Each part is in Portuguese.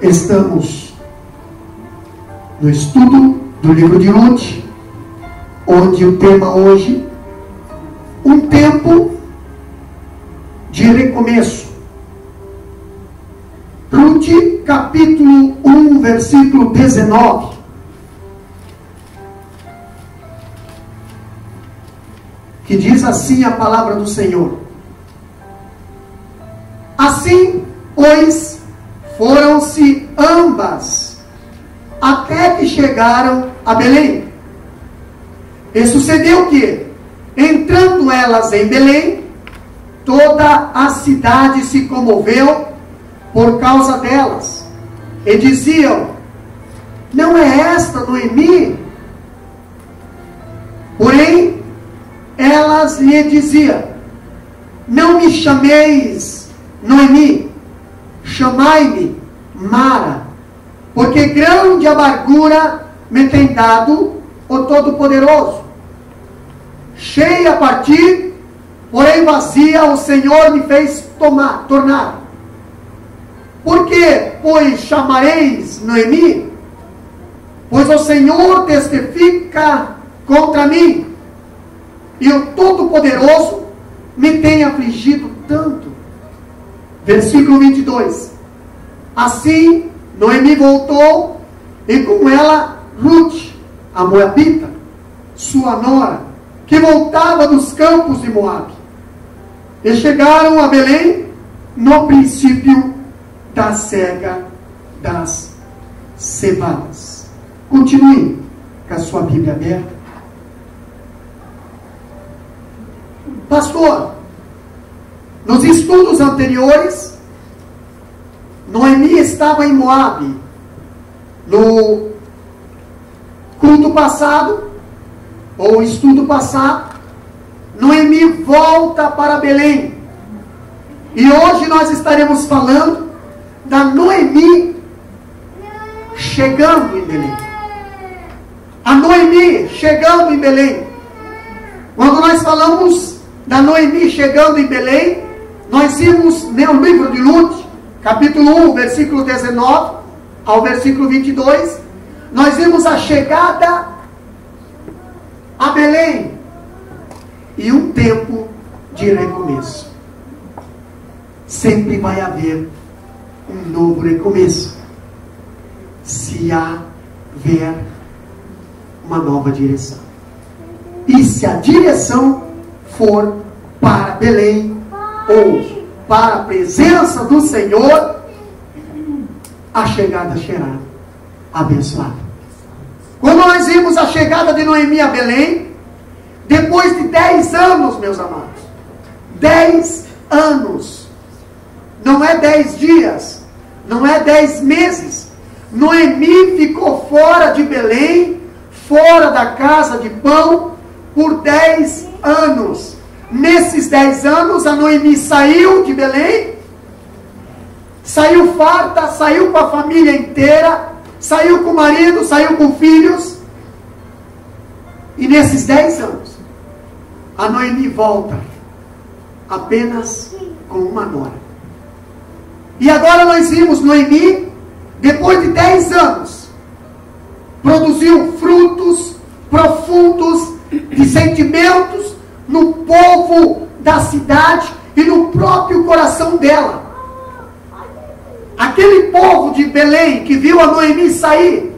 Estamos no estudo do livro de Ruth, onde o tema hoje, um tempo de recomeço. Ruth, capítulo 1, versículo 19. Que diz assim a palavra do Senhor: assim, pois, foram-se ambas, até que chegaram a Belém. E sucedeu que, entrando elas em Belém, toda a cidade se comoveu por causa delas, e diziam: não é esta Noemi? Porém, elas lhe diziam: não me chameis Noemi, chamai-me Mara, porque grande amargura me tem dado o Todo-Poderoso. Cheia a partir, porém vazia o Senhor me fez tornar. Por que, pois, chamareis Noemi? Pois o Senhor testifica contra mim, e o Todo-Poderoso me tem afligido tanto. Versículo 22. Assim, Noemi voltou, e com ela Ruth, a moabita, sua nora, que voltava dos campos de Moabe. E chegaram a Belém no princípio da cega das cevadas. Continue com a sua Bíblia aberta. Pastor, nos estudos anteriores, Noemi estava em Moabe. No culto passado, ou estudo passado, Noemi volta para Belém. E hoje nós estaremos falando da Noemi chegando em Belém. A Noemi chegando em Belém. Quando nós falamos da Noemi chegando em Belém, nós vimos no livro de Ruth, capítulo 1, versículo 19 ao versículo 22, nós vimos a chegada a Belém e um tempo de recomeço. Sempre vai haver um novo recomeço, se houver uma nova direção. E se a direção for para Belém, ou para a presença do Senhor, a chegada será abençoada. Quando nós vimos a chegada de Noemi a Belém, depois de 10 anos, meus amados, 10 anos, não é 10 dias, não é 10 meses, Noemi ficou fora de Belém, fora da casa de pão, por 10 anos. Nesses 10 anos, a Noemi saiu de Belém, saiu farta, saiu com a família inteira, saiu com o marido, saiu com filhos. E nesses 10 anos, a Noemi volta apenas com uma nora. E agora nós vimos Noemi, depois de 10 anos, produziu frutos profundos de sentimentos no povo da cidade e no próprio coração dela. Aquele povo de Belém que viu a Noemi sair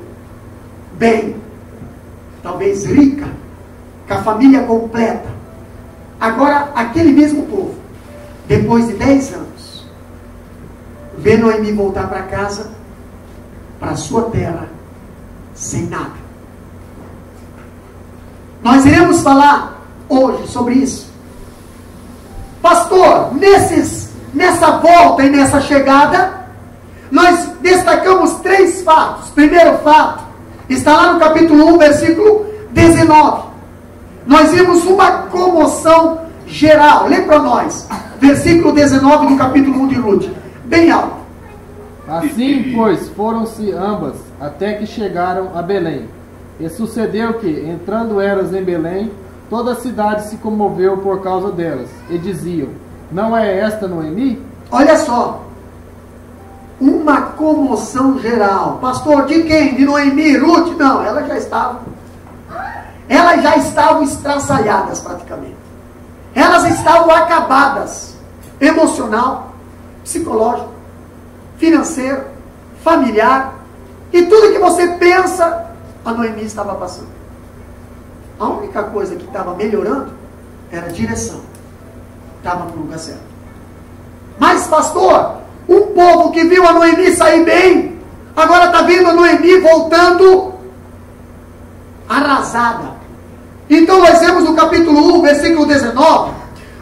bem, talvez rica, com a família completa. Agora, aquele mesmo povo, depois de 10 anos, vê Noemi voltar para casa, para sua terra, sem nada. Nós iremos falar hoje sobre isso. Pastor, nessa volta e nessa chegada, nós destacamos 3 fatos. Primeiro fato, está lá no capítulo 1, versículo 19. Nós vimos uma comoção geral. Lê para nós, versículo 19 do capítulo 1 de Ruth, bem alto. Assim, pois, foram-se ambas, até que chegaram a Belém. E sucedeu que, entrando elas em Belém, toda a cidade se comoveu por causa delas, e diziam: não é esta Noemi? Olha só, um uma comoção geral. Pastor, de quem? De Noemi, Ruth? Não, elas já estavam estraçalhadas praticamente. Elas estavam acabadas, emocional, psicológico, financeiro, familiar, e tudo que você pensa, a Noemi estava passando. A única coisa que estava melhorando era a direção. Estava no lugar certo. Mas, pastor, um povo que viu a Noemi sair bem, agora está vendo a Noemi voltando arrasada. Então nós vemos no capítulo 1, versículo 19,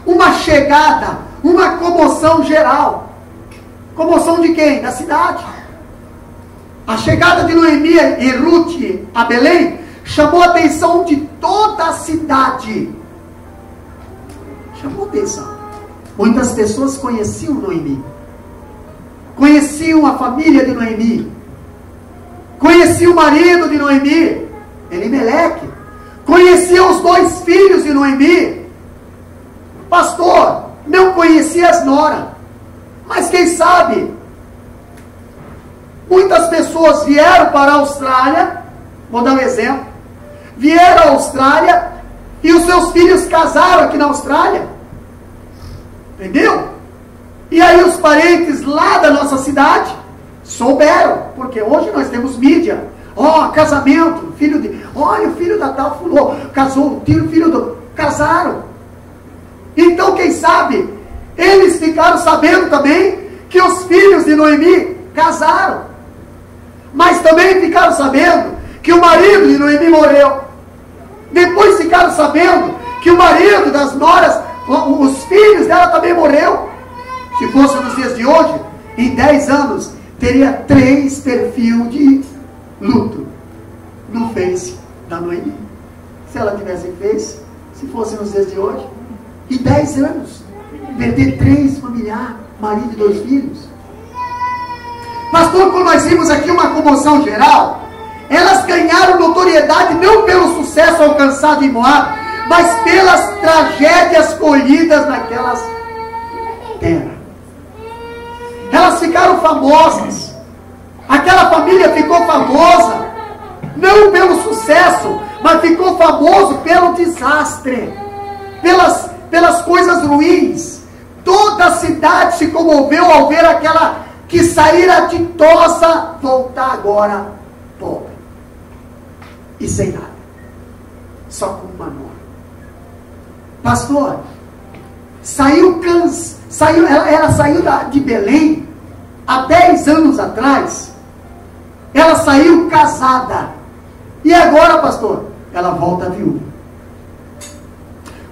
uma chegada, uma comoção geral. Comoção de quem? Da cidade. A chegada de Noemi e Ruth a Belém chamou a atenção de toda a cidade. Chamou a atenção. Muitas pessoas conheciam Noemi. Conheciam a família de Noemi. Conheciam o marido de Noemi, Elimeleque. Conheciam os 2 filhos de Noemi. Pastor, não conhecia as noras. Mas quem sabe, muitas pessoas vieram para a Austrália, vou dar um exemplo, vieram à Austrália e os seus filhos casaram aqui na Austrália. Entendeu? E aí os parentes lá da nossa cidade souberam, porque hoje nós temos mídia. Casamento, olha, o filho da tal fulô, casou, o filho do... Casaram. Então, quem sabe, eles ficaram sabendo também que os filhos de Noemi casaram. Mas também ficaram sabendo que o marido de Noemi morreu. Depois ficaram sabendo que o marido das noras, os filhos dela também morreu. Se fosse nos dias de hoje, em 10 anos, teria 3 perfis de luto no Face da Noemi. Se ela tivesse Face, se fosse nos dias de hoje, em 10 anos, perder 3 familiares, marido e 2 filhos. Pastor, quando nós vimos aqui uma comoção geral, elas ganharam notoriedade não pelo sucesso alcançado em Moab, mas pelas tragédias colhidas naquelas terras. Elas ficaram famosas. Aquela família ficou famosa, não pelo sucesso, mas ficou famoso pelo desastre, pelas coisas ruins. Toda a cidade se comoveu ao ver aquela que saíra ditosa voltar agora pobre e sem nada, só com uma nora. Pastor, ela saiu de Belém há 10 anos atrás. Ela saiu casada. E agora, pastor, ela volta viúva.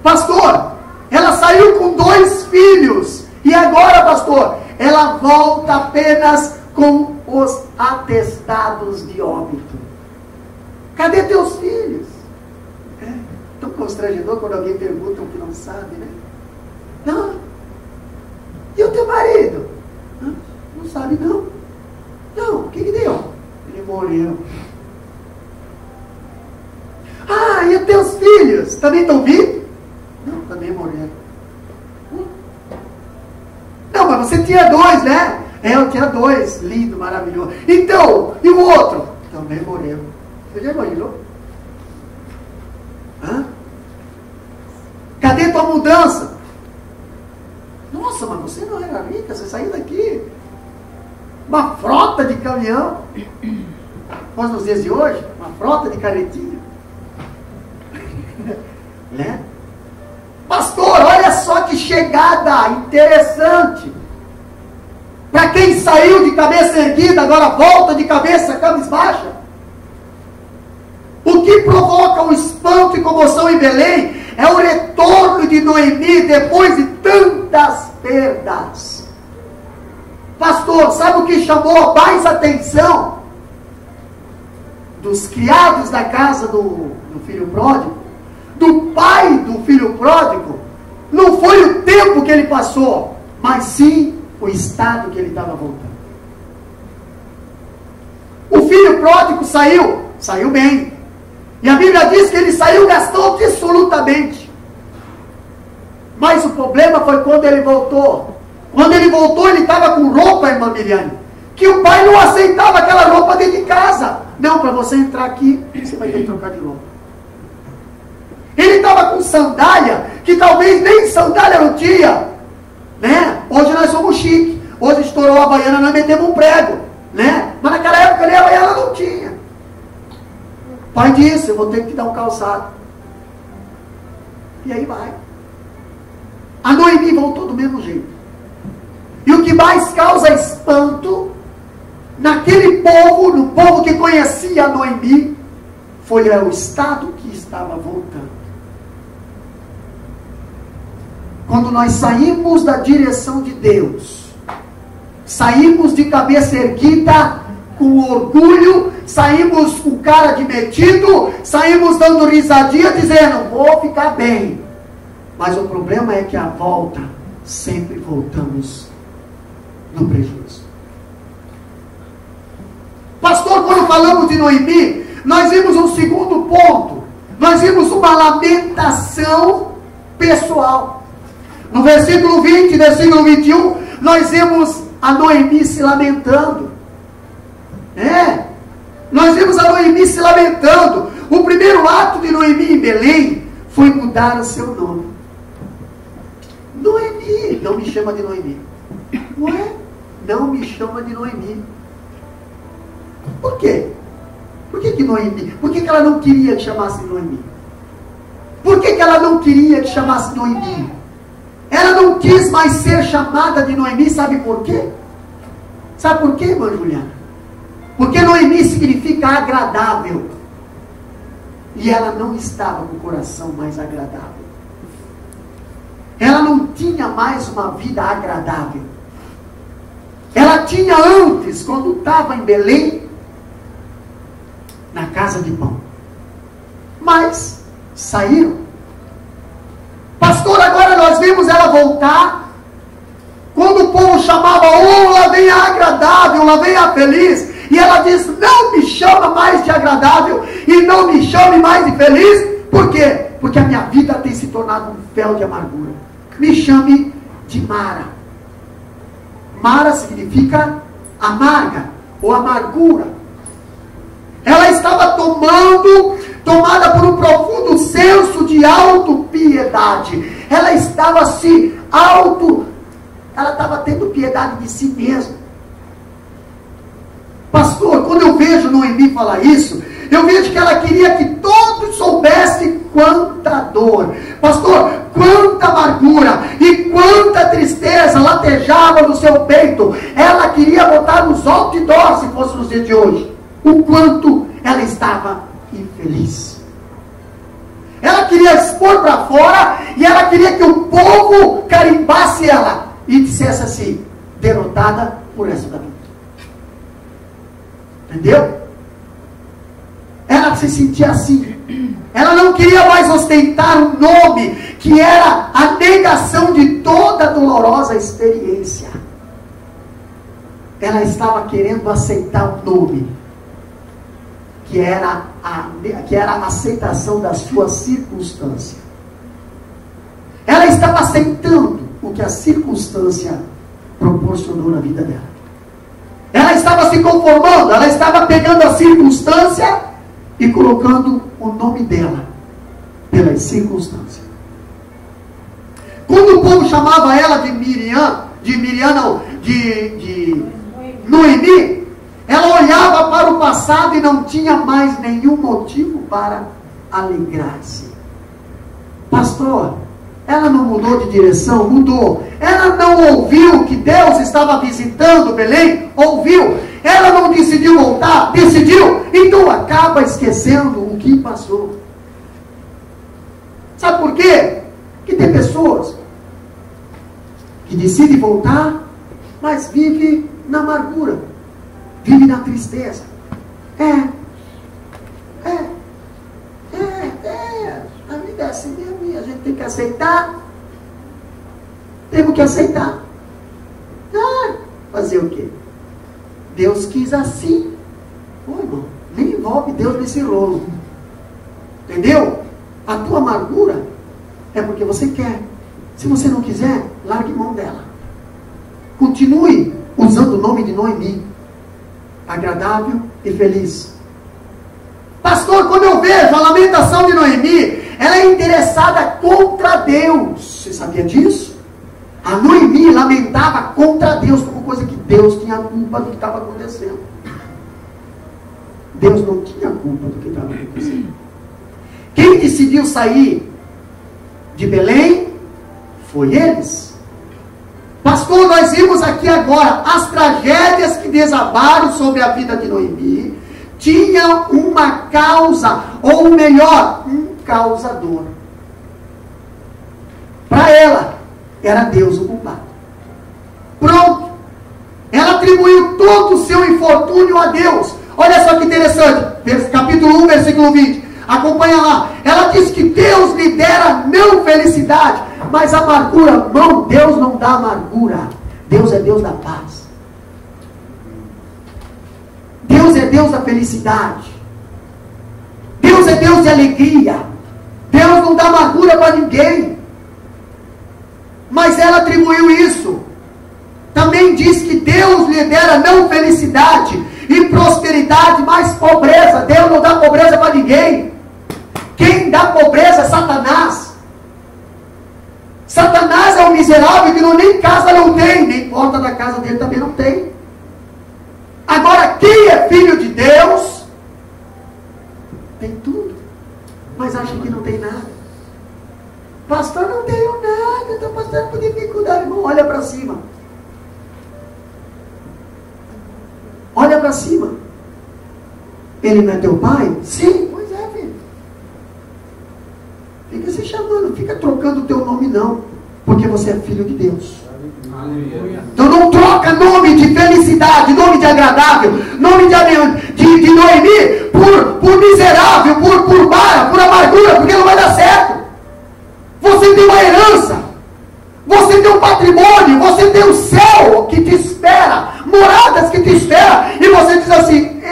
Pastor, ela saiu com 2 filhos. E agora, pastor, ela volta apenas com os atestados de óbito. Cadê teus filhos? Tão constrangedor quando alguém pergunta o que não sabe, né? Não. E o teu marido? Não sabe, não. Não, o que deu? Ele morreu. E os teus filhos? Também estão vivos? Não, também morreram. Não, mas você tinha 2, né? Eu tinha 2, lindo, maravilhoso. Então, e o outro? Também morreu. Você já imaginou? Cadê tua mudança? Nossa, mas você não era rica, você saiu daqui. Uma frota de caminhão. Mas nos dias de hoje, uma frota de carretinha. Né? Pastor, olha só que chegada interessante. Para quem saiu de cabeça erguida, agora volta de cabeça cabisbaixa. O que provoca um espanto e comoção em Belém é o retorno de Noemi depois de tantas perdas. Pastor, sabe o que chamou mais atenção dos criados da casa do filho pródigo? Do pai do filho pródigo? Não foi o tempo que ele passou, mas sim o estado que ele estava voltando. O filho pródigo saiu bem. E a Bíblia diz que ele saiu, gastou absolutamente. Mas o problema foi quando ele voltou. Quando ele voltou, ele estava com roupa, irmã Miriane, que o pai não aceitava aquela roupa dentro de casa. Não, para você entrar aqui, você vai ter que trocar de roupa. Ele estava com sandália, que talvez nem sandália não tinha, né? Hoje nós somos chique. Hoje estourou a Havaiana, nós metemos um prego, né? Mas naquela época nem a Havaiana não tinha. O pai disse, eu vou ter que te dar um calçado. E aí vai. A Noemi voltou do mesmo jeito. E o que mais causa espanto naquele povo, no povo que conhecia a Noemi, foi o estado que estava voltando. Quando nós saímos da direção de Deus, saímos de cabeça erguida, com orgulho, saímos com cara de metido, saímos dando risadinha, dizendo, vou ficar bem. Mas o problema é que a volta, sempre voltamos no prejuízo. Pastor, quando falamos de Noemi, nós vimos um segundo ponto. Nós vimos uma lamentação pessoal. No versículo 20, versículo 21, nós vemos a Noemi se lamentando. Nós vimos a Noemi se lamentando. O primeiro ato de Noemi em Belém foi mudar o seu nome. Noemi, não me chama de Noemi. Ué? Não me chama de Noemi. Por quê? Por que Noemi? Por que ela não queria que chamasse de Noemi? Por que ela não queria que chamasse de Noemi? Ela não quis mais ser chamada de Noemi, sabe por quê? Sabe por quê, irmã Juliana? Porque Noemi significa agradável. E ela não estava com o coração mais agradável. Ela não tinha mais uma vida agradável. Ela tinha antes, quando estava em Belém, na casa de pão. Mas saíram. Pastor, agora nós vimos ela voltar. Quando o povo chamava, lá vem a agradável, lá vem a feliz. E ela diz, não me chama mais de agradável e não me chame mais de feliz. Por quê? Porque a minha vida tem se tornado um fel de amargura. Me chame de Mara. Mara significa amarga ou amargura. Ela estava tomada por um profundo senso de autopiedade. Ela estava ela estava tendo piedade de si mesma. Pastor, quando eu vejo Noemi falar isso, eu vejo que ela queria que todos soubessem quanta dor, pastor, quanta amargura e quanta tristeza latejava no seu peito. Ela queria botar nos outdoors, se fosse nos dias de hoje, o quanto ela estava infeliz. Ela queria expor para fora e ela queria que o povo carimbasse ela e dissesse assim, derrotada por essa da vida. Entendeu? Ela se sentia assim. Ela não queria mais ostentar um nome que era a negação de toda a dolorosa experiência. Ela estava querendo aceitar um nome que era a aceitação da sua circunstância. Ela estava aceitando o que a circunstância proporcionou na vida dela. Ela estava se conformando, ela estava pegando a circunstância e colocando o nome dela pelas circunstâncias. Quando o povo chamava ela de Noemi, ela olhava para o passado e não tinha mais nenhum motivo para alegrar-se. Pastor, ela não mudou de direção? Mudou. Ela não ouviu que Deus estava visitando Belém? Ouviu. Ela não decidiu voltar? Decidiu. Então acaba esquecendo o que passou. Sabe por quê? Que tem pessoas que decidem voltar, mas vive na amargura, vive na tristeza. A vida é assim mesmo e a gente tem que aceitar. Temos que aceitar. Fazer o quê? Deus quis assim. Irmão, nem envolve Deus nesse rolo. Entendeu? A tua amargura é porque você quer. Se você não quiser, largue mão dela. Continue usando o nome de Noemi. agradável e feliz. Pastor, quando eu vejo a lamentação de Noemi, ela é interessada contra Deus. Você sabia disso? A Noemi lamentava contra Deus, como coisa que Deus tinha culpa do que estava acontecendo. Deus não tinha culpa do que estava acontecendo. Quem decidiu sair de Belém foi eles. Pastor, nós vimos aqui agora as tragédias que desabaram sobre a vida de Noemi tinham uma causa, ou melhor, um causador. Para ela, era Deus o culpado. Pronto. Ela atribuiu todo o seu infortúnio a Deus. Olha só que interessante. Capítulo 1, versículo 20. Acompanha lá. Ela diz que Deus lhe dera não felicidade, mas amargura. Não, Deus não dá amargura. Deus é Deus da paz. Deus é Deus da felicidade. Deus é Deus de alegria. Deus não dá amargura para ninguém. Mas ela atribuiu isso. Também diz que Deus lhe dera não felicidade e prosperidade, mas pobreza. Deus não dá pobreza para ninguém. Quem dá pobreza é Satanás. Satanás é um miserável que nem casa não tem, nem porta da casa dele também não tem. Agora, quem é filho de Deus tem tudo, mas acha que não tem nada. Pastor, não tenho nada, estou passando por dificuldade. Irmão, olha para cima. Olha para cima. Ele não é teu pai? Sim, pois é, filho. Fica se chamando, fica trocando o teu nome não, porque você é filho de Deus. Então não troca nome de felicidade, nome de agradável, nome de Noemi por miserável, por barra, por amargura, porque não vai dar certo. Você tem uma herança, você tem um patrimônio, você tem o céu que te espera, moradas que te espera, e você diz assim,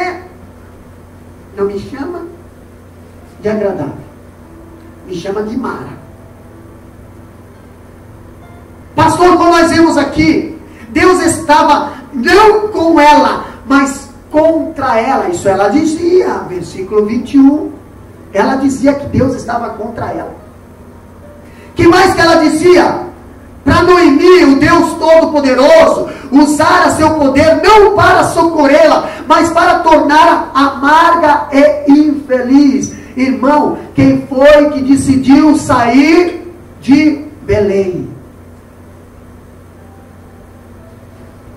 não me chama de agradável, me chama de Mara. Pastor, como nós vemos aqui, Deus estava não com ela, mas contra ela. Isso ela dizia, versículo 21. Ela dizia que Deus estava contra ela. Que mais que ela dizia? Para Noemi, o Deus Todo-Poderoso, usara seu poder não para socorrê-la, mas para torná-la amarga e infeliz. Irmão, quem foi que decidiu sair de Belém?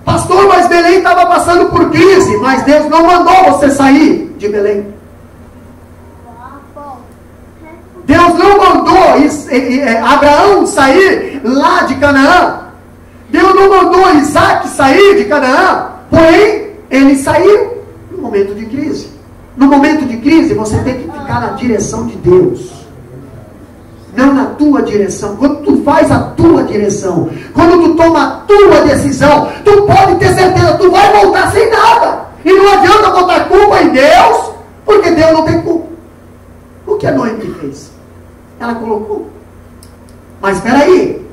Pastor, mas Belém estava passando por crise, mas Deus não mandou você sair de Belém. Deus não mandou Abraão sair lá de Canaã. Deus não mandou Isaac sair de Canaã. Porém, ele saiu no momento de crise. No momento de crise, você tem que ficar na direção de Deus, não na tua direção. Quando tu faz a tua direção, quando tu toma a tua decisão, tu pode ter certeza, tu vai voltar sem nada. E não adianta botar culpa em Deus, porque Deus não tem culpa. O que a Noemi fez? Ela colocou. Mas espera aí,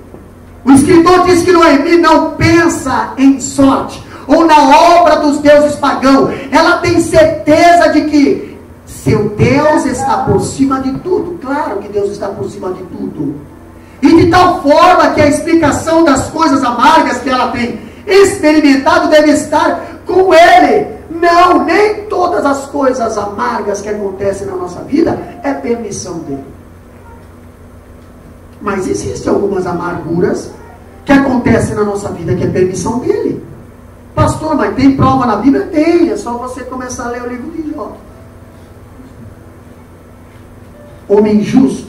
o escritor diz que Noemi não pensa em sorte, ou na obra dos deuses pagãos. Ela tem certeza de que seu Deus está por cima de tudo. Claro que Deus está por cima de tudo. E de tal forma que a explicação das coisas amargas que ela tem experimentado deve estar com Ele. Não, nem todas as coisas amargas que acontecem na nossa vida é permissão dele. Mas existem algumas amarguras que acontecem na nossa vida que é permissão dele. Pastor, mas tem prova na Bíblia? Tem, é só você começar a ler o livro de Jó. Homem justo,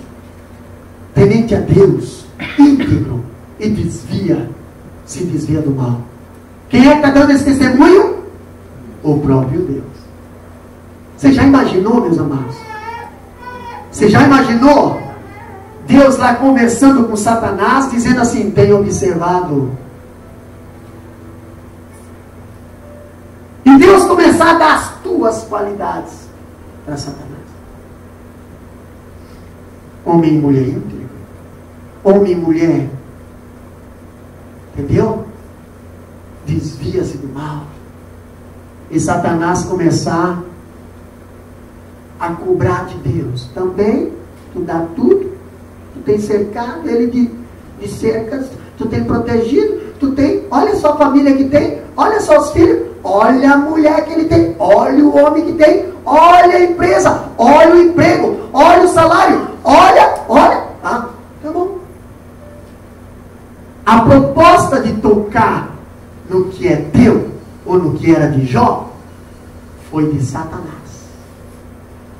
temente a Deus, íntegro e se desvia do mal. Quem é que está dando esse testemunho? O próprio Deus. Você já imaginou, meus amados? Você já imaginou Deus lá conversando com Satanás, dizendo assim, tenho observado. E Deus começar a dar as tuas qualidades para Satanás. Homem e mulher íntegro. Homem e mulher. Entendeu? Desvia-se do mal. e Satanás começar a cobrar de Deus. Também, tu dá tudo, tu tem cercado ele de cercas, tu tem protegido, tu tem, olha só a família que tem, olha só os filhos, olha a mulher que ele tem, olha o homem que tem, olha a empresa, olha o emprego, olha o salário, olha, tá bom. A proposta de tocar no que é teu, ou no que era de Jó, foi de Satanás,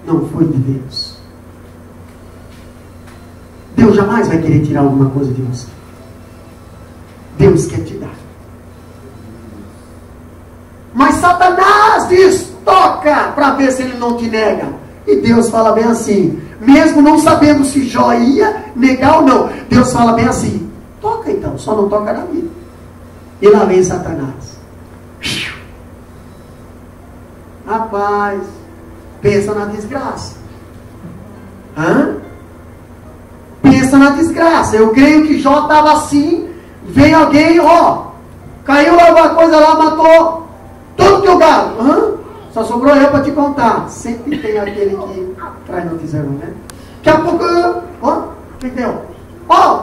não foi de Deus. Deus jamais vai querer tirar alguma coisa de você. Deus quer te dar. Mas Satanás diz, toca, para ver se ele não te nega. E Deus fala bem assim, mesmo não sabendo se Jó ia negar ou não, Deus fala bem assim, toca então, só não toca na vida. E lá vem Satanás. Rapaz, pensa na desgraça. Pensa na desgraça. Eu creio que Jó estava assim, vem alguém, caiu alguma coisa lá, matou todo teu gado. Só sobrou eu para te contar. Sempre tem aquele que traz notícia, né? Daqui a pouco, o que deu?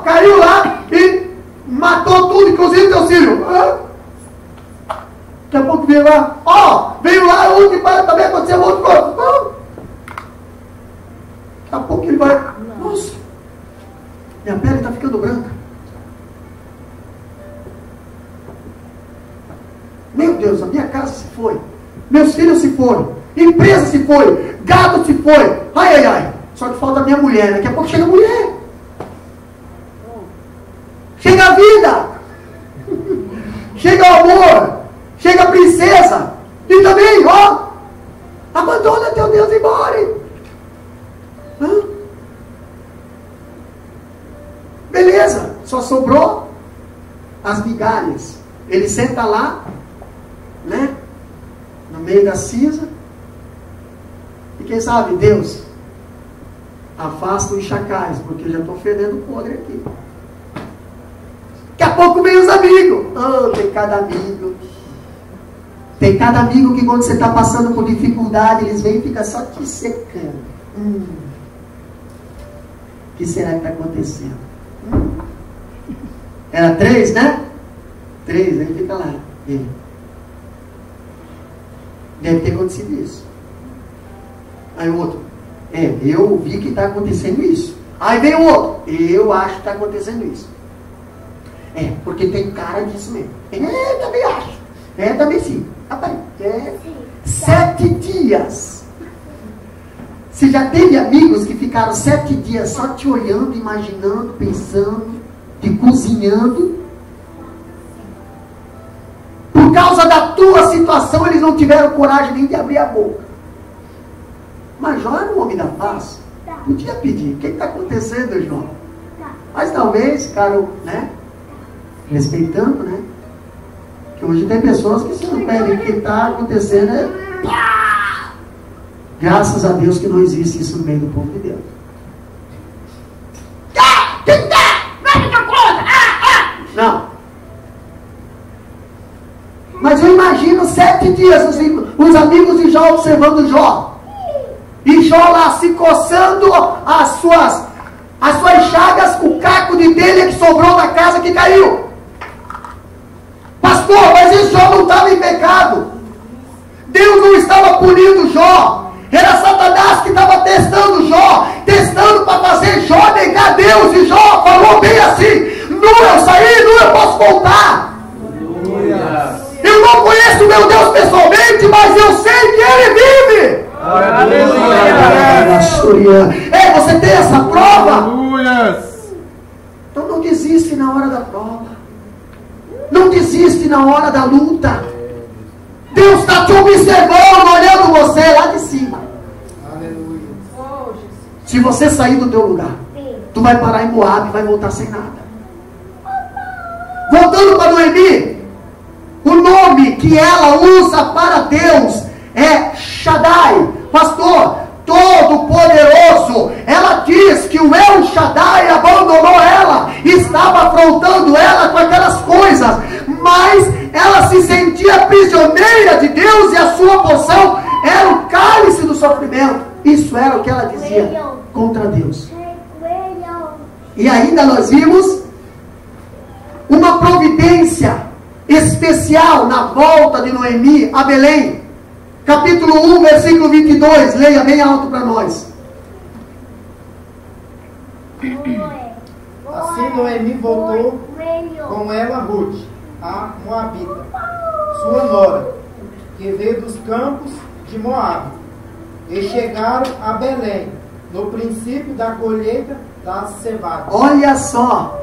Caiu lá e matou tudo, inclusive teu filho. Daqui a pouco veio lá, veio lá, onde vai também acontecer outra coisa. Daqui a pouco ele vai, nossa, minha pele está ficando branca. Meu Deus, a minha casa se foi, meus filhos se foram, empresa se foi, gado se foi, ai, só que falta a minha mulher, daqui a pouco chega a mulher, chega a vida, chega o amor, chega a princesa, e também, abandona teu Deus e morre. Beleza, só sobrou as migalhas. Ele senta lá, né, no meio da cinza, e quem sabe, Deus, afasta os chacais, porque eu já estou fedendo podre aqui. Daqui a pouco vem os amigos. Tem cada amigo. Tem cada amigo que quando você está passando por dificuldade, eles vêm e ficam só te secando. O que será que está acontecendo? Era 3, né? 3, aí fica lá. Deve ter acontecido isso. Aí o outro, eu vi que está acontecendo isso. Aí vem o outro, eu acho que está acontecendo isso. Porque tem cara disso mesmo. Também acho. Também sim. Rapaz, 7 dias. Você já teve amigos que ficaram 7 dias só te olhando, imaginando, pensando, te cozinhando? Por causa da tua situação, eles não tiveram coragem nem de abrir a boca. Mas Jó era um homem da paz. Podia pedir. O que está acontecendo, Jó? Mas talvez ficaram, né, respeitando, né? Que hoje tem pessoas que se não pedem o que está acontecendo, graças a Deus que não existe isso no meio do povo de Deus. Não. Mas eu imagino 7 dias os amigos de Jó observando Jó. E Jó lá se coçando as suas chagas, o caco de telha que sobrou da casa que caiu. Pastor, mas esse Jó não estava em pecado. Deus não estava punindo Jó. Era Satanás que estava testando Jó, testando para fazer Jó negar Deus. E Jó falou bem assim: não, eu saí, não, eu posso voltar. Eu não conheço o meu Deus pessoalmente, mas eu sei que Ele vive. Você tem essa prova? Então não desiste na hora da prova. Não desiste na hora da luta. Deus está te observando, olhando você lá de cima. Se você sair do teu lugar, tu vai parar em Moab e vai voltar sem nada. Voltando para Noemi, o nome que ela usa para Deus é Shaddai. Pastor, Todo-Poderoso. Ela diz que o El Shaddai abandonou ela, estava afrontando ela com aquelas coisas, mas ela se sentia prisioneira de Deus e a sua porção era o cálice do sofrimento. Isso era o que ela dizia contra Deus. E ainda nós vimos uma providência especial na volta de Noemi a Belém. Capítulo 1, versículo 22. Leia bem alto para nós. Assim Noemi voltou com ela Ruth, a Moabita, sua nora, que veio dos campos de Moabe, e chegaram a Belém, no princípio da colheita das cevadas. Olha só,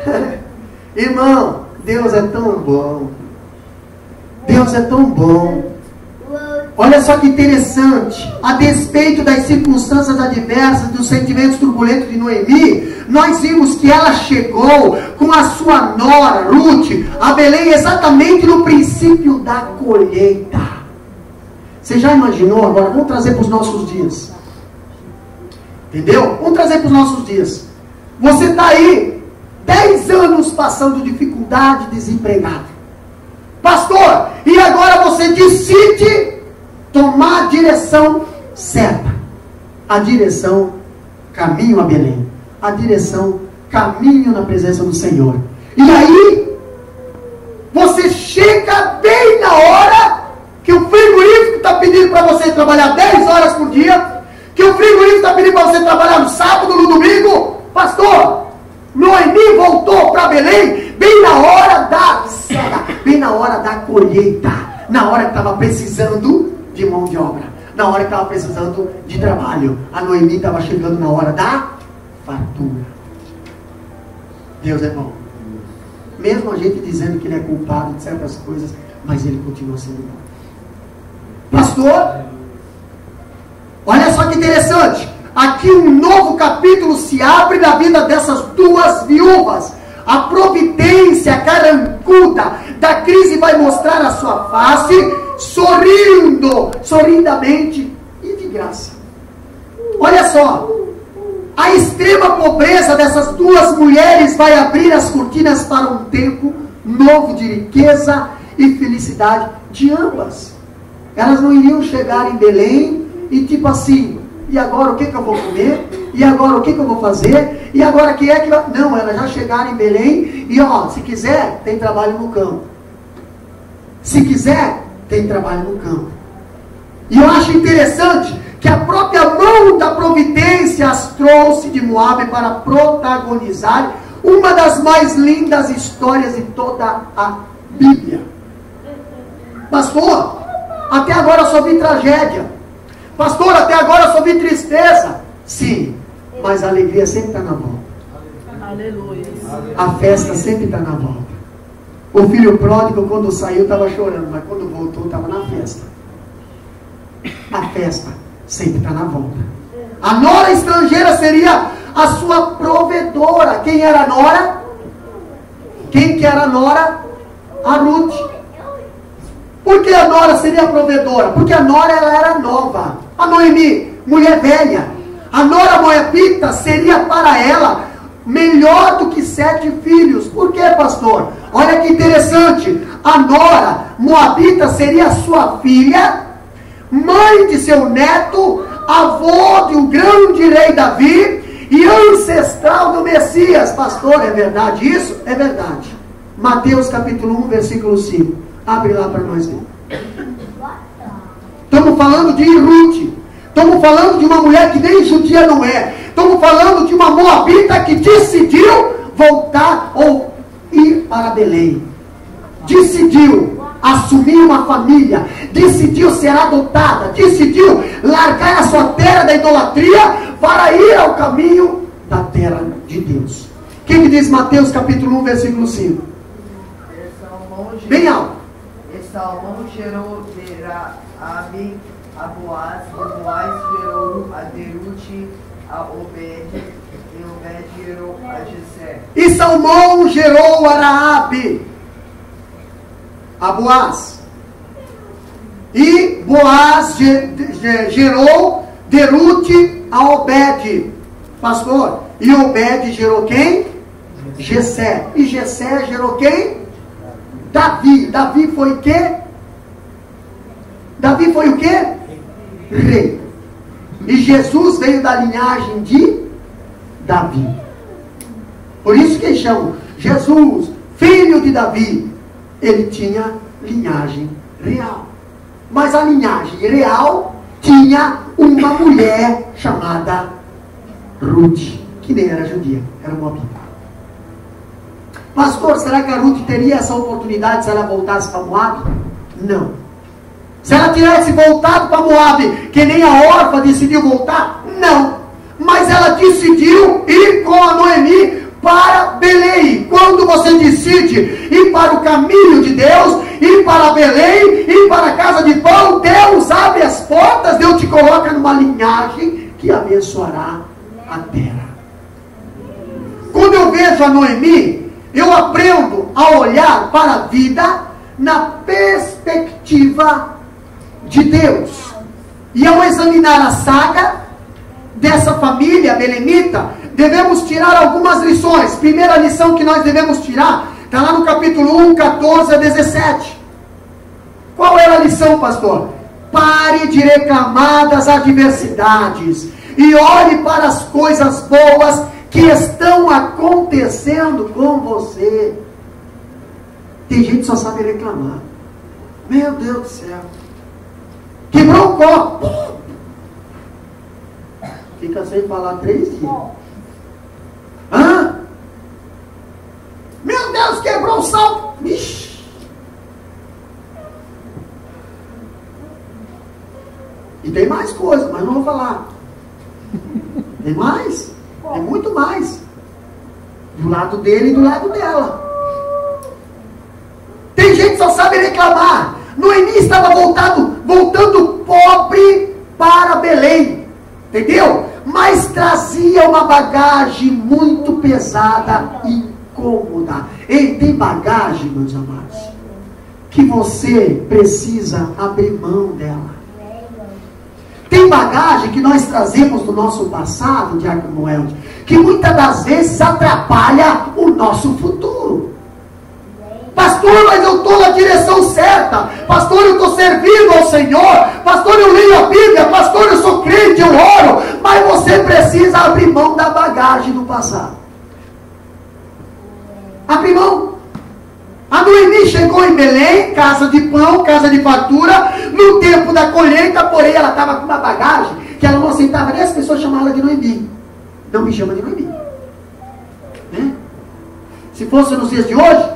irmão, Deus é tão bom. Deus é tão bom. Olha só que interessante. A despeito das circunstâncias adversas, dos sentimentos turbulentos de Noemi, nós vimos que ela chegou com a sua nora, Ruth, a Belém, exatamente no princípio da colheita. Você já imaginou? Agora vamos trazer para os nossos dias. Entendeu? Vamos trazer para os nossos dias. Você está aí 10 anos passando dificuldade, desempregado. Pastor, e agora você decide tomar a direção certa. A direção caminho a Belém. A direção caminho na presença do Senhor. E aí, você chega bem na hora que o frigorífico está pedindo para você trabalhar 10 horas por dia, que o frigorífico está pedindo para você trabalhar no sábado, no domingo. Pastor, Noemi voltou para Belém bem na hora da cega, bem na hora da colheita, na hora que estava precisando de mão de obra, na hora que estava precisando de trabalho. A Noemi estava chegando na hora da fartura. Deus é bom. Mesmo a gente dizendo que Ele é culpado de certas coisas, mas Ele continua sendo bom. Pastor, olha só que interessante. Aqui um novo capítulo se abre na vida dessas duas viúvas. A providência carancuda da crise vai mostrar a sua face, sorrindo, sorrindamente e de graça. Olha só, a extrema pobreza dessas duas mulheres vai abrir as cortinas para um tempo novo de riqueza e felicidade de ambas. Elas não iriam chegar em Belém e tipo assim, e agora o que eu vou comer? E agora o que eu vou fazer? E agora que é que vai... Não, elas já chegaram em Belém e ó, se quiser, tem trabalho no campo. Se quiser, tem trabalho no campo. E eu acho interessante que a própria mão da providência as trouxe de Moabe para protagonizar uma das mais lindas histórias de toda a Bíblia. Pastor, até agora eu só vi tragédia. Pastor, até agora eu só vi tristeza. Sim, mas a alegria sempre está na volta. Aleluia. A festa sempre está na volta. O filho pródigo, quando saiu, estava chorando, mas quando voltou, estava na festa. A festa sempre está na volta. A nora estrangeira seria a sua provedora. Quem era a nora? Quem que era a nora? A Ruth. Por que a nora seria a provedora? Porque a nora ela era nova. A Noemi, mulher velha. A nora moabita seria para ela melhor do que 7 filhos. Por que, pastor? Olha que interessante. A nora moabita seria sua filha, mãe de seu neto, avô de um grande rei Davi e ancestral do Messias. Pastor, é verdade isso? É verdade. Mateus capítulo 1, versículo 5. Abre lá para nós ver. Estamos falando de Ruth. Estamos falando de uma mulher que nem judia não é. Estamos falando de uma moabita que decidiu voltar ou ir para Belém. Decidiu assumir uma família. Decidiu ser adotada. Decidiu largar a sua terra da idolatria para ir ao caminho da terra de Deus. O que diz Mateus capítulo 1, versículo 5? Bem alto. E Salmão gerou Deraabe a Boaz, e Boaz gerou a Derute a Obed, e Obed gerou a Jessé. E Salmão gerou a Raabe, a Boaz. E Boaz gerou Derute a Obed. Pastor, e Obed gerou quem? Jessé. E Jessé gerou quem? Davi. Davi foi quê? Davi foi o quê? Rei. E Jesus veio da linhagem de Davi. Por isso que chamam Jesus, filho de Davi. Ele tinha linhagem real. Mas a linhagem real tinha uma mulher chamada Ruth, que nem era judia, era moabita. Pastor, será que a Ruth teria essa oportunidade se ela voltasse para Moab? Não. Se ela tivesse voltado para Moab, que nem a órfã decidiu voltar? Não. Mas ela decidiu ir com a Noemi para Belém. Quando você decide ir para o caminho de Deus, ir para Belém, ir para a casa de pão, Deus abre as portas, Deus te coloca numa linhagem que abençoará a terra. Quando eu vejo a Noemi, eu aprendo a olhar para a vida na perspectiva de Deus. E ao examinar a saga dessa família belemita, devemos tirar algumas lições. Primeira lição que nós devemos tirar está lá no capítulo 1, 14 a 17. Qual era a lição, pastor? Pare de reclamar das adversidades e olhe para as coisas boas que estão acontecendo com você. Tem gente que só sabe reclamar. Meu Deus do céu. Quebrou um copo. Fica sem falar 3 dias. Hã? Meu Deus, quebrou o sal. Ixi. E tem mais coisa, mas não vou falar. Tem mais? É muito mais. Do lado dele e do lado dela. Tem gente que só sabe reclamar. Noemi estava voltando pobre para Belém. Entendeu? Mas trazia uma bagagem muito pesada e incômoda. E tem bagagem, meus amados, que você precisa abrir mão dela. Tem bagagem que nós trazemos do nosso passado, Diácono Noel, que muitas das vezes atrapalha o nosso futuro. Pastor, mas eu estou na direção certa. Pastor, eu estou servindo ao Senhor. Pastor, eu leio a Bíblia. Pastor, eu sou crente, eu oro. Mas você precisa abrir mão da bagagem do passado. Abrir mão. A Noemi chegou em Belém, casa de pão, casa de fartura, no tempo da colheita, porém ela estava com uma bagagem que ela não aceitava nem as pessoas chamar ela de Noemi. Não me chama de Noemi. Né? Se fosse nos dias de hoje,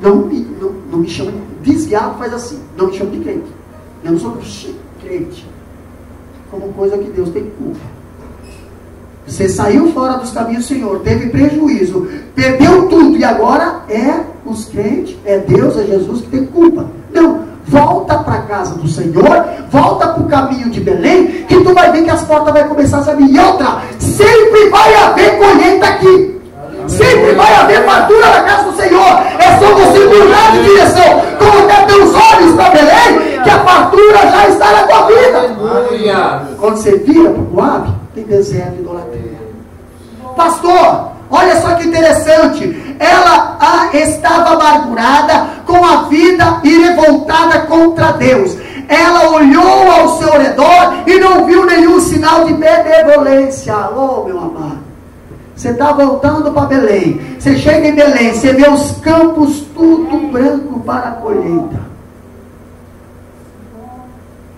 não me chama de desviado, faz assim, não me chama de crente. Eu não sou crente. Como coisa que Deus tem culpa. Você saiu fora dos caminhos do Senhor, teve prejuízo, perdeu tudo, e agora é os crentes, é Deus, é Jesus que tem culpa. Não, volta para a casa do Senhor, volta para o caminho de Belém, que tu vai ver que as portas vão começar a se abrir. E outra, sempre vai haver colheita aqui. Sempre vai haver fartura na casa do Senhor. É só você mudar de direção, colocar teus olhos para Belém, que a fartura já está na tua vida. Aleluia. Quando você vira para o Moab, tem deserto e idolatria. Pastor, olha só que interessante. Ela estava amargurada com a vida e revoltada contra Deus. Ela olhou ao seu redor e não viu nenhum sinal de benevolência. Oh, meu amado. Você está voltando para Belém. Você chega em Belém, você vê os campos tudo branco para a colheita.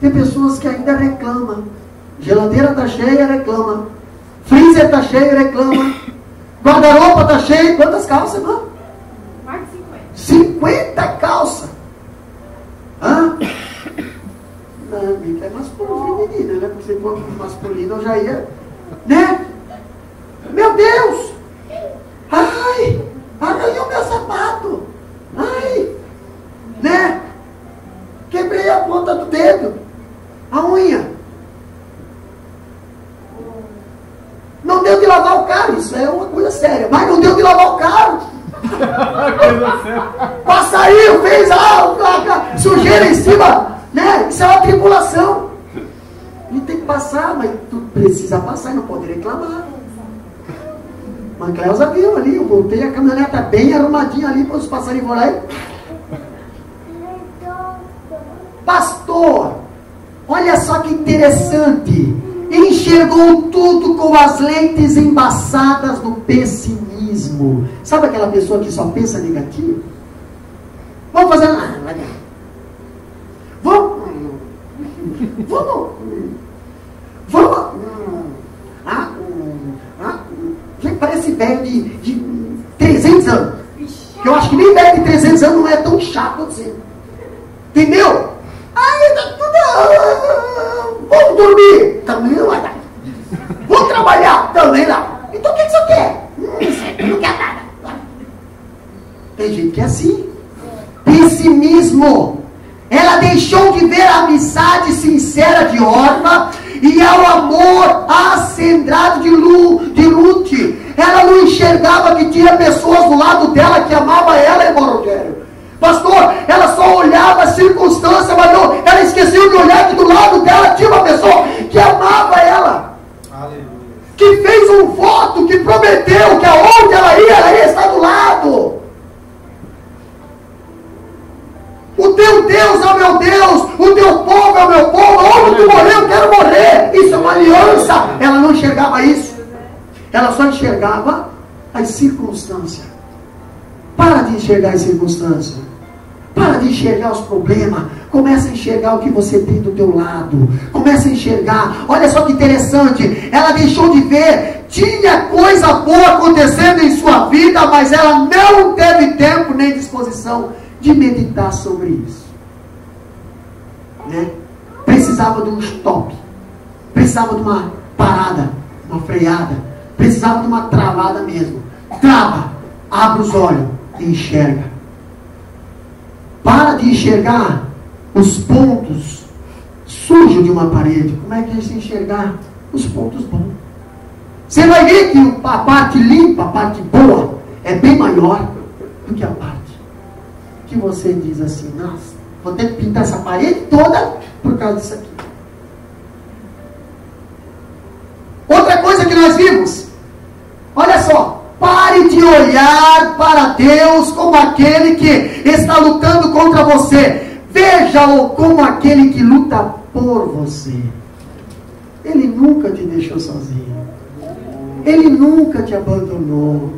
Tem pessoas que ainda reclamam. Geladeira está cheia, reclama. Freezer está cheio, reclama. Guarda-roupa está cheio. Quantas calças, irmão? Mais de 50. 50 calças. Hã? Não, é masculino, feminina, né? Porque se for masculino, eu já ia. Né? Meu Deus! Ai! Arranhou meu sapato! Ai! Né? Quebrei a ponta do dedo. A unha. Não deu de lavar o carro. Isso é uma coisa séria. Mas não deu de lavar o carro. Passarinho fez a sujeira em cima. Né? Isso é uma tribulação. Não tem que passar, mas tu precisa passar e não pode reclamar. Mas Cleusa viu ali, eu voltei, a caminhoneta bem arrumadinha ali para os passarinhos voar. Pastor, Olha só que interessante. Enxergou tudo com as lentes embaçadas do pessimismo. Sabe aquela pessoa que só pensa negativo? Vamos fazer nada. Vamos. Gente, parece velho de 300 anos. Eu acho que nem velho de 300 anos não é tão chato assim. Entendeu? Vamos dormir. Também não vai dar. Vamos trabalhar. Também não. Então o que você quer? Não quer nada. Tem gente que é assim. Pessimismo. Ela deixou de ver a amizade sincera de Orfa e ao amor acendrado de Ruth. Ela não enxergava que tinha pessoas do lado dela que amavam ela, irmão Rogério. Pastor, ela só olhava a circunstância, mas não, ela esqueceu de olhar que do lado dela tinha uma pessoa que amava ela. Aleluia. Que fez um voto, que prometeu que aonde ela ia estar do lado. O teu Deus é o meu Deus, o teu povo é o meu povo, onde tu morrer eu quero morrer. Isso é uma aliança. Ela não enxergava isso. Ela só enxergava as circunstâncias. Para de enxergar as circunstâncias. Para de enxergar os problemas. Começa a enxergar o que você tem do teu lado. Começa a enxergar. Olha só que interessante. Ela deixou de ver. Tinha coisa boa acontecendo em sua vida, mas ela não teve tempo nem disposição de meditar sobre isso. Né? Precisava de um stop. Precisava de uma parada. Uma freada. Precisava de uma travada mesmo. Trava. Abre os olhos e enxerga. Para de enxergar os pontos sujos de uma parede. Como é que a gente enxergar os pontos bons? Você vai ver que a parte limpa, a parte boa, é bem maior do que a parte que você diz assim: nossa, vou ter que pintar essa parede toda por causa disso aqui. Outra coisa que nós vimos, olha só. Pare de olhar para Deus como aquele que está lutando contra você. Veja-o como aquele que luta por você. Ele nunca te deixou sozinho. Ele nunca te abandonou.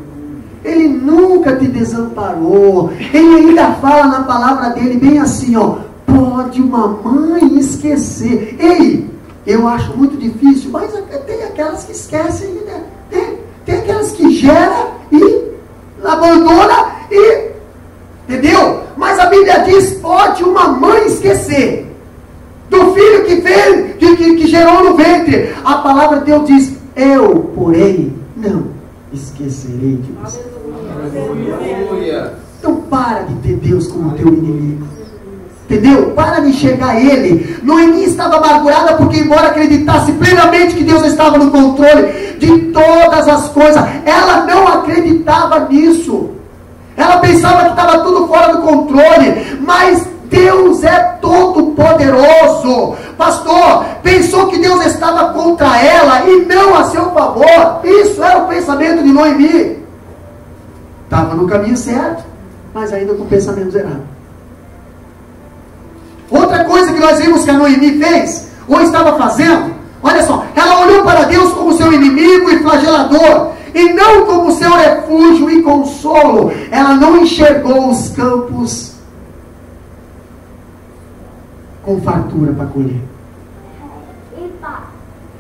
Ele nunca te desamparou. Ele ainda fala na palavra dele bem assim, ó: pode uma mãe esquecer. Ei, eu acho muito difícil, mas tem aquelas que esquecem, né? Tem aquelas que gera e abandona e... Entendeu? Mas a Bíblia diz: pode uma mãe esquecer do filho que veio, que gerou no ventre. A palavra de Deus diz: eu, porém, não esquecerei de você. Aleluia. Então para de ter Deus como teu inimigo. Entendeu? Para de enxergar ele. Noemi estava amargurada porque, embora acreditasse plenamente que Deus estava no controle de todas as coisas, ela não acreditava nisso. Ela pensava que estava tudo fora do controle. Mas Deus é todo poderoso. Pastor, pensou que Deus estava contra ela e não a seu favor. Isso era o pensamento de Noemi. Estava no caminho certo, mas ainda com pensamentos errados. Outra coisa que nós vimos que a Noemi fez, ou estava fazendo, olha só, ela olhou para Deus como seu inimigo e flagelador, e não como seu refúgio e consolo. Ela não enxergou os campos com fartura para colher.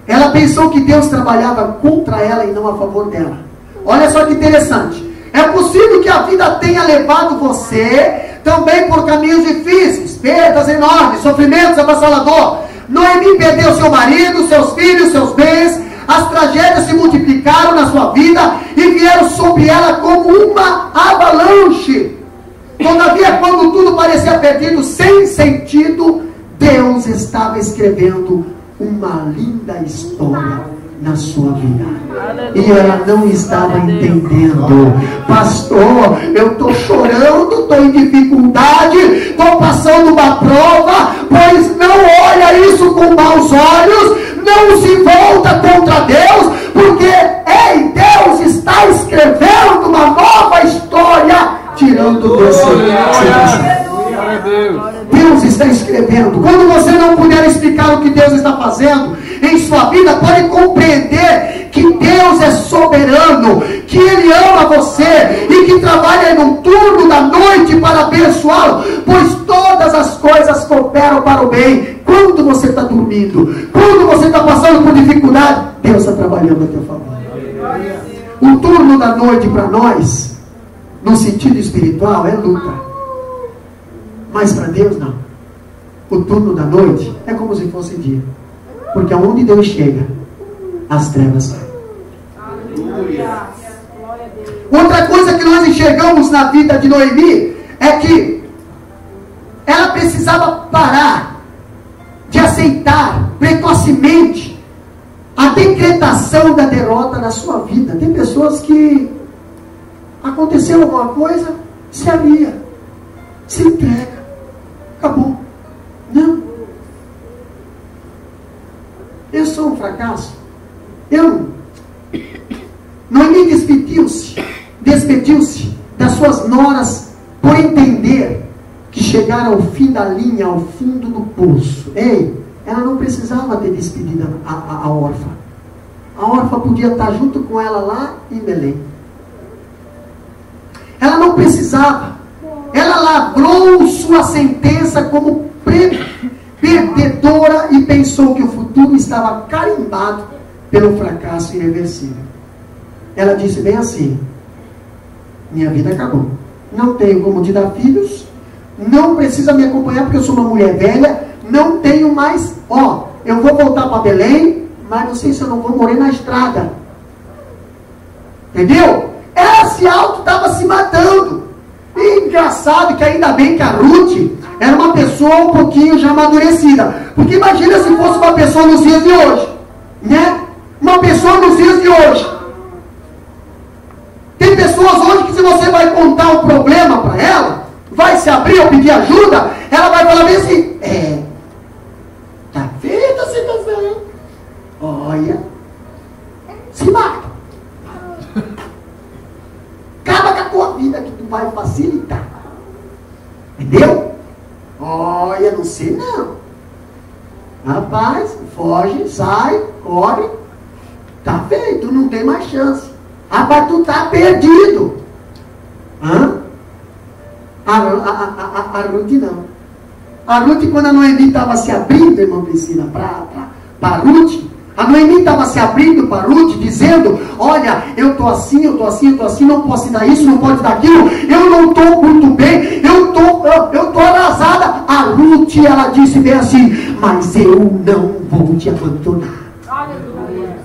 Ela pensou que Deus trabalhava contra ela e não a favor dela. Olha só que interessante. É possível que a vida tenha levado você também por caminhos difíceis, perdas enormes, sofrimentos avassaladores. Noemi perdeu seu marido, seus filhos, seus bens. As tragédias se multiplicaram na sua vida e vieram sobre ela como uma avalanche. Todavia, quando tudo parecia perdido, sem sentido, Deus estava escrevendo uma linda história na sua vida. E ela não estava entendendo. Pastor, eu estou chorando, estou em dificuldade, estou passando uma prova, pois não olha isso com maus olhos, não se volta contra Deus, porque ei, Deus está escrevendo uma nova história, tirando você. Deus está escrevendo. Quando você não puder explicar o que Deus Deus está fazendo em sua vida, pode compreender que Deus é soberano, que Ele ama você e que trabalha no turno da noite para abençoá-lo, pois todas as coisas cooperam para o bem. Quando você está dormindo, quando você está passando por dificuldade, Deus está trabalhando a teu favor. O turno da noite para nós, no sentido espiritual, é luta. Mas para Deus não. O turno da noite é como se fosse dia. Porque aonde Deus chega, as trevas saem. Outra coisa que nós enxergamos na vida de Noemi é que ela precisava parar de aceitar precocemente a decretação da derrota na sua vida. Tem pessoas que aconteceu alguma coisa, se alia, se entrega, acabou. Não. Eu sou um fracasso. Noemi despediu-se das suas noras por entender que chegaram ao fim da linha, ao fundo do poço. Ei, ela não precisava ter despedido a órfã. A órfã podia estar junto com ela lá em Belém. Ela não precisava. Ela lavrou sua sentença como perdedora e pensou que o futuro estava carimbado pelo fracasso irreversível. Ela disse bem assim: minha vida acabou. Não tenho como te dar filhos. Não precisa me acompanhar porque eu sou uma mulher velha. Não tenho mais. Eu vou voltar para Belém, mas não sei se eu não vou morrer na estrada. Entendeu? Ela estava se matando. E engraçado que ainda bem que a Ruth era uma pessoa um pouquinho já amadurecida. Porque imagina se fosse uma pessoa nos dias de hoje, né? Uma pessoa nos dias de hoje. Tem pessoas hoje que se você vai contar um problema para ela, vai se abrir ou pedir ajuda, ela vai falar bem assim: tá feita a situação. Olha, se mata. Acaba com a tua vida que tu vai facilitar. Entendeu? Olha, não sei não. Rapaz, foge, sai, corre. Tá feito, não tem mais chance. Rapaz, tu tá perdido. A Ruth não. A Ruth, quando a Noemi estava se abrindo, irmã Priscila, para Ruth, a Noemi estava se abrindo para Ruth, dizendo: olha, eu estou assim, não posso dar isso, não pode dar aquilo, eu não estou muito bem, eu estou arrasada. A Ruth, ela disse bem assim: mas eu não vou te abandonar. Aleluia.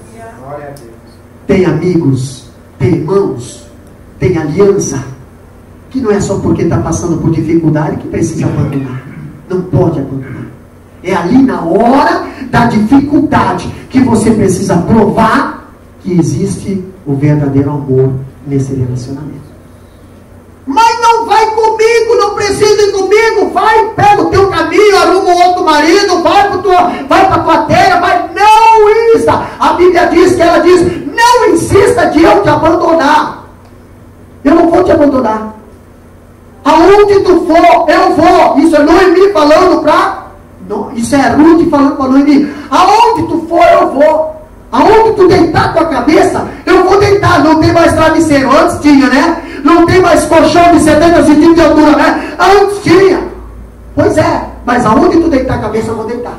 Tem amigos, tem irmãos, tem aliança, que não é só porque está passando por dificuldade que precisa abandonar. Não pode abandonar. É ali na hora da dificuldade que você precisa provar que existe o verdadeiro amor nesse relacionamento. Mas não vai comigo, não precisa ir comigo. Vai, pega o teu caminho, arruma um outro marido, vai para tua terra, vai. Não insista. A Bíblia diz que ela diz: não insista de eu te abandonar. Eu não vou te abandonar. Aonde tu for, eu vou. Isso é Noemi falando para... Isso é Ruth falando para Noemi: aonde tu for, eu vou. Aonde tu deitar tua cabeça, eu vou deitar. Não tem mais travesseiro. Antes tinha, né? Não tem mais colchão de 70 centímetros de altura, né? Antes tinha. Pois é. Mas aonde tu deitar a cabeça, eu vou deitar.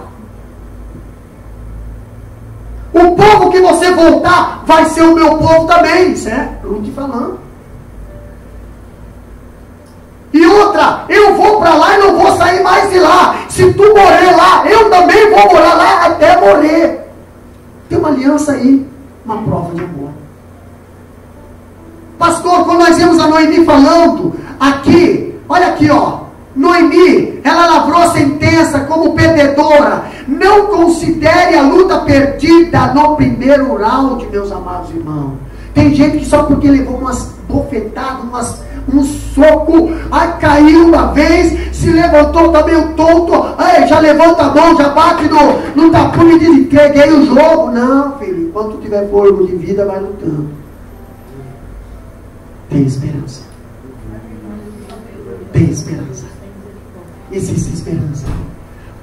O povo que você voltar vai ser o meu povo também. Isso é Ruth falando. E outra: eu vou para lá e não vou sair mais de lá. Se tu morrer lá, eu também vou morar lá até morrer. Tem uma aliança aí, uma prova de amor. Pastor, quando nós vemos a Noemi falando aqui, olha aqui, Noemi, ela lavrou a sentença como perdedora. Não considere a luta perdida no primeiro round, meus amados irmãos. Tem gente que só porque levou umas bofetadas, um soco, caiu uma vez, se levantou, tá meio tonto, já levanta a mão, já bate no tapume e diz: entreguei o jogo. Não, filho, enquanto tiver fôlego de vida, vai lutando. Tem esperança. Tem esperança. Existe esperança.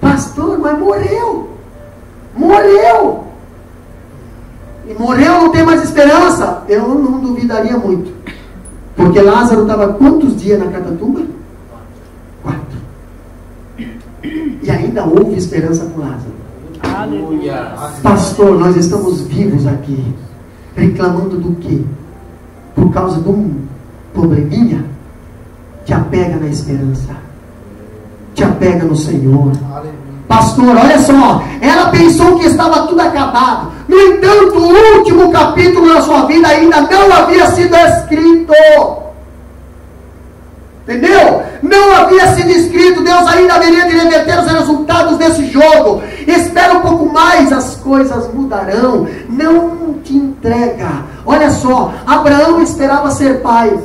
Pastor, mas morreu. Morreu. E morreu, não tem mais esperança. Eu não duvidaria muito. Porque Lázaro estava quantos dias na catatumba? 4. E ainda houve esperança com Lázaro. Aleluia. Pastor, nós estamos vivos aqui. Reclamando do quê? Por causa de um probleminha? Te apega na esperança. Te apega no Senhor. Pastor, olha só. Ela pensou que estava tudo acabado. No entanto, o último capítulo da sua vida ainda não havia sido escrito. Entendeu? Não havia sido escrito. Deus ainda haveria de reverter os resultados desse jogo. Espera um pouco mais, as coisas mudarão. Não te entrega. Olha só, Abraão esperava ser pai.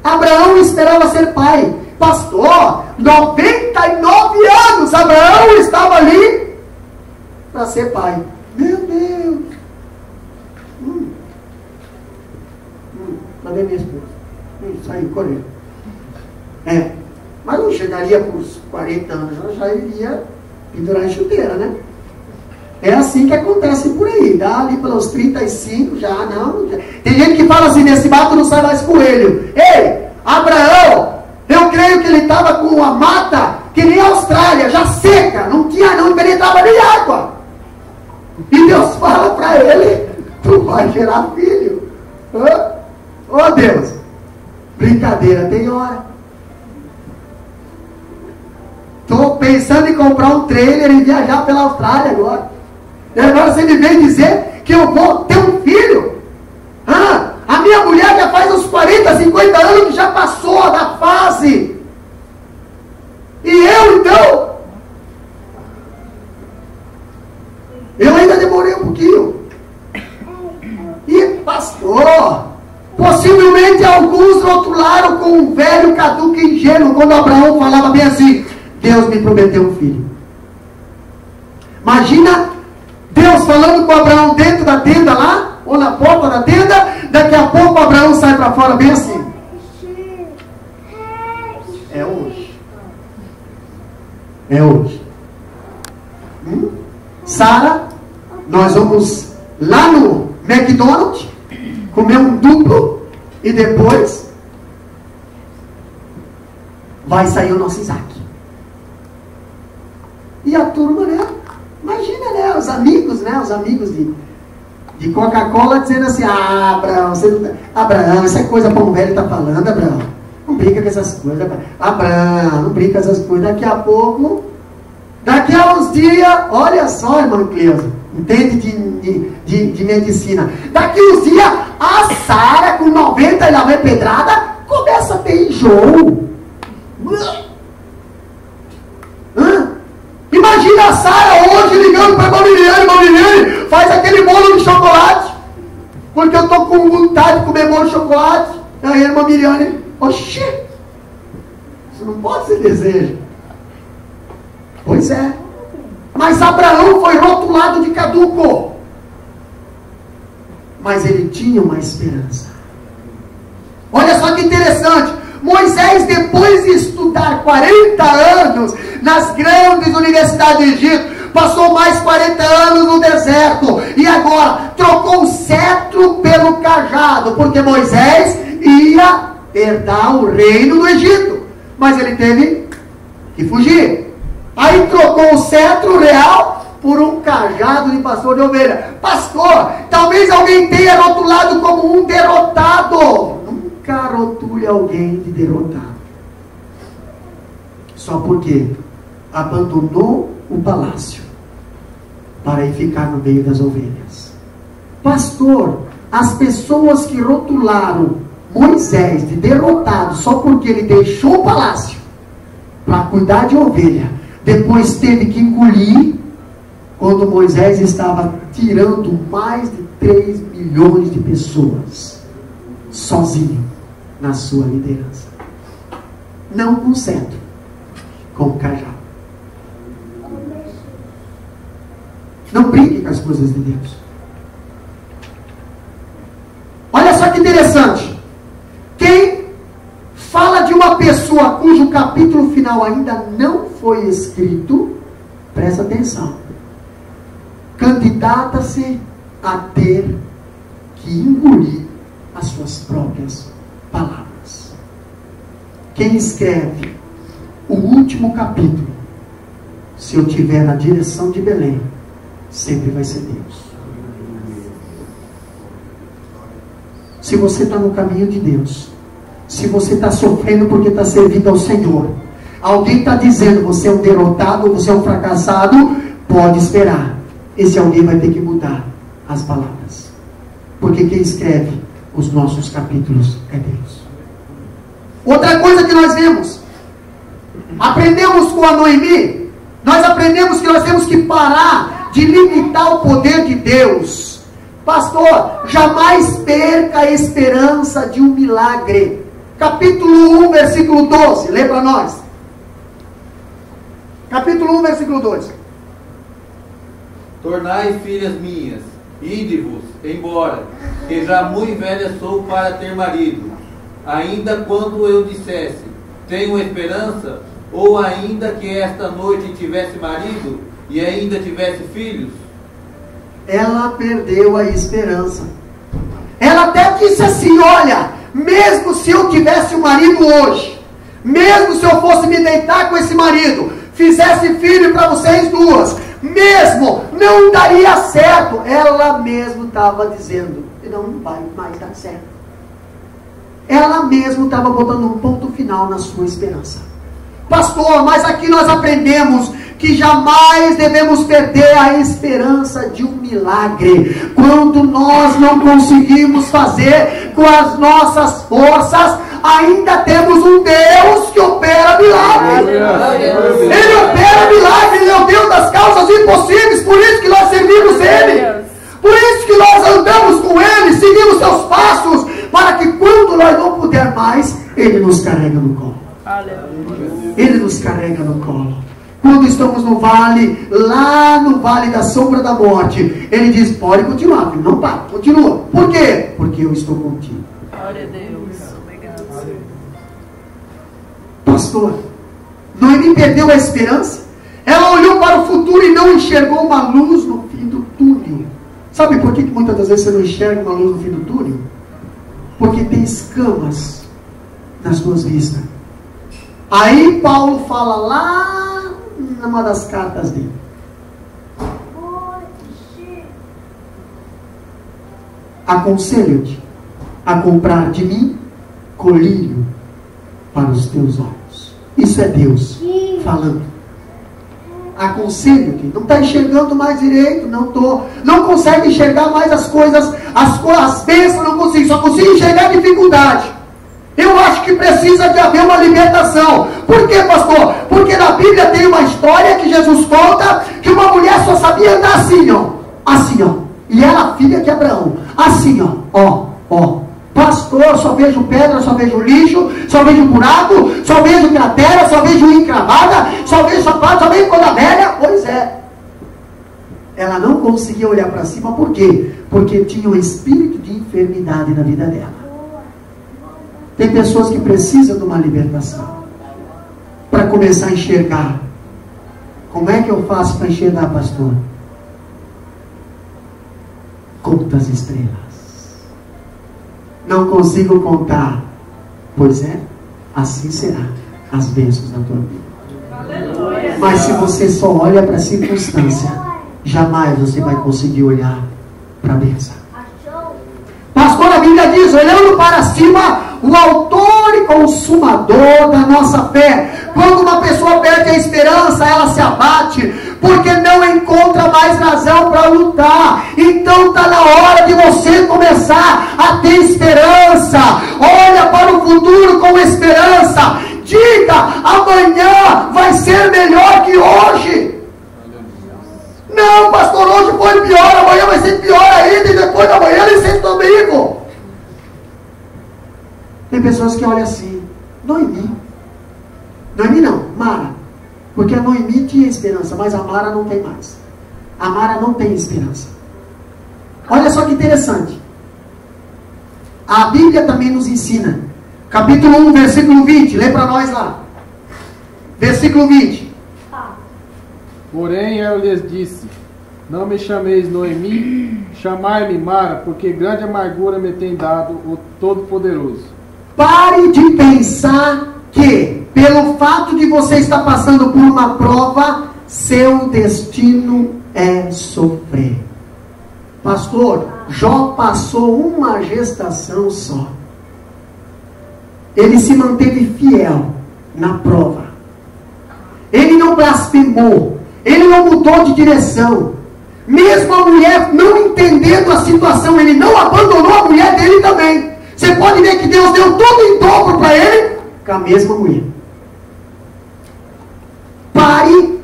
Abraão esperava ser pai. Pastor, 99 anos Abraão estava ali para ser pai. Meu Deus. Cadê minha esposa? Saiu correndo. Mas não chegaria por 40 anos, ela já iria pendurar em chuteira, né? É assim que acontece por aí. Dá ali pelos 35, já não. Tem gente que fala assim, nesse mato não sai mais coelho. Ei, Abraão, eu creio que ele estava com uma mata que nem a Austrália, já seca, não penetrava nem água. E Deus fala para ele, tu vai gerar filho. Oh Deus, brincadeira, tem hora. Estou pensando em comprar um trailer e viajar pela Austrália agora. E agora você me vem dizer que eu vou ter um filho? A minha mulher já faz uns 40, 50 anos que já passou da fase. E eu então? Eu ainda demorei um pouquinho. E pastor, possivelmente alguns rotularam com um velho caduco ingênuo quando Abraão falava bem assim, Deus me prometeu um filho. Imagina Deus falando com Abraão dentro da tenda lá, ou na porta da tenda, daqui a pouco Abraão sai para fora bem assim. É hoje. É hoje. Sara, nós vamos lá no McDonald's comer um duplo e depois vai sair o nosso Isaac. E a turma, né? Imagina, né? Os amigos de Coca-Cola dizendo assim, Abraão, Abraão, isso é coisa para um velho tá falando, Abraão. Não brinca com essas coisas, Abraão, não brinca com essas coisas. Daqui a pouco, daqui a uns dias, olha só, irmão Cleusa, entende de medicina. Daqui a uns dias, a Sara com 90 e lá vai pedrada, começa a ter enjoo. Imagina a Sara hoje ligando para a Miriane, faz aquele bolo de chocolate, porque eu estou com vontade de comer bolo de chocolate. Aí a irmã Miriane, oxi, isso não pode ser desejo. Pois é. Mas Abraão foi rotulado de caduco. Mas ele tinha uma esperança. Olha só que interessante. Moisés, depois de estudar 40 anos nas grandes universidades do Egito, passou mais 40 anos no deserto. E agora trocou o cetro pelo cajado, porque Moisés ia herdar o reino do Egito. Mas ele teve que fugir. Aí trocou o cetro real por um cajado de pastor de ovelha. Pastor, talvez alguém tenha rotulado como um derrotado. Nunca rotule alguém de derrotado. Só porque abandonou o palácio para ir ficar no meio das ovelhas. Pastor, as pessoas que rotularam Moisés de derrotado só porque ele deixou o palácio para cuidar de ovelha, depois teve que engolir quando Moisés estava tirando mais de 3 milhões de pessoas sozinho na sua liderança. Não com cetro, com cajado. Não brinque com as coisas de Deus. Olha só que interessante. Quem fala de uma pessoa cujo capítulo final ainda não foi escrito, presta atenção. candidata-se a ter que engolir as suas próprias palavras. Quem escreve o último capítulo, se eu tiver na direção de Belém, sempre vai ser Deus. Se você está no caminho de Deus, se você está sofrendo porque está servindo ao Senhor, alguém está dizendo você é um derrotado, você é um fracassado, pode esperar. Esse alguém vai ter que mudar as palavras. Porque quem escreve os nossos capítulos é Deus. Outra coisa que nós vemos, aprendemos com a Noemi, nós aprendemos que nós temos que parar de limitar o poder de Deus. Pastor, jamais perca a esperança de um milagre. Capítulo 1, versículo 12, lê para nós. Capítulo 1, versículo 12. Tornai filhas minhas, ide-vos embora, que já muito velha sou para ter marido. Ainda quando eu dissesse, tenho esperança, ou ainda que esta noite tivesse marido, e ainda tivesse filhos. Ela perdeu a esperança. Ela até disse assim, olha, mesmo se eu tivesse um marido hoje, mesmo se eu fosse me deitar com esse marido, fizesse filho para vocês duas, mesmo não daria certo. Ela mesmo estava dizendo, não vai mais dar certo. Ela mesmo estava botando um ponto final na sua esperança. Pastor, mas aqui nós aprendemos que jamais devemos perder a esperança de um milagre. Quando nós não conseguimos fazer com as nossas forças, ainda temos um Deus que opera milagres. Ele opera milagres, Ele é o Deus das causas impossíveis. Por isso que nós servimos Ele. Por isso que nós andamos com Ele, seguimos seus passos, para que quando nós não puder mais, Ele nos carrega no colo. Ele nos carrega no colo. Quando estamos no vale, lá no vale da sombra da morte, Ele diz, pode continuar, filho, não para, continua. Por quê? Porque eu estou contigo. Glória a Deus. Obrigado. Pastor, Noemi perdeu a esperança. Ela olhou para o futuro e não enxergou uma luz no fim do túnel. Sabe por que muitas das vezes você não enxerga uma luz no fim do túnel? Porque tem escamas nas suas vistas. Aí Paulo fala lá numa das cartas dele. Aconselho-te a comprar de mim colírio para os teus olhos. Isso é Deus falando. Aconselho-te, não está enxergando mais direito, não consegue enxergar mais as coisas, as bênçãos, não consigo, só consigo enxergar dificuldade. Eu acho que precisa de haver uma libertação. Por quê, pastor? Porque na Bíblia tem uma história que Jesus conta que uma mulher só sabia andar assim, ó. Assim, ó. E era filha de Abraão. Assim, ó. Pastor, só vejo pedra, só vejo lixo, só vejo buraco, só vejo cratera, só vejo encravada, só vejo sapato, só vejo coisa velha. Pois é. Ela não conseguia olhar para cima, por quê? Porque tinha um espírito de enfermidade na vida dela. Tem pessoas que precisam de uma libertação para começar a enxergar. Como é que eu faço para enxergar, pastor? Conta as estrelas. Não consigo contar. Pois é, assim será as bênçãos da tua vida. Aleluia. Mas se você só olha para a circunstância, jamais você vai conseguir olhar para a bênção. Pastor, a Bíblia diz, olhando para cima, o autor e consumador da nossa fé. Quando uma pessoa perde a esperança, ela se abate, porque não encontra mais razão para lutar. Então está na hora de você começar a ter esperança. Olha para o futuro com esperança. Diga, amanhã vai ser melhor que hoje. Não, pastor, hoje foi pior, amanhã vai ser pior ainda, e depois da manhã ele ser domingo. Tem pessoas que olham assim, Noemi não, Mara, porque a Noemi tinha esperança, mas a Mara não tem mais. A Mara não tem esperança. Olha só que interessante, a Bíblia também nos ensina, capítulo 1, versículo 20, lê para nós lá, versículo 20. Porém ela lhes disse, Não me chameis Noemi, chamai-me Mara, porque grande amargura me tem dado o Todo-Poderoso. Pare de pensar que, pelo fato de você estar passando por uma prova, seu destino é sofrer. Pastor, Jó passou uma gestação só. Ele se manteve fiel na prova. Ele não blasfemou. Ele não mudou de direção. Mesmo a mulher não entendendo a situação, ele não abandonou a mulher dele também. Você pode ver que Deus deu tudo em dobro para ele com a mesma mulher. Pare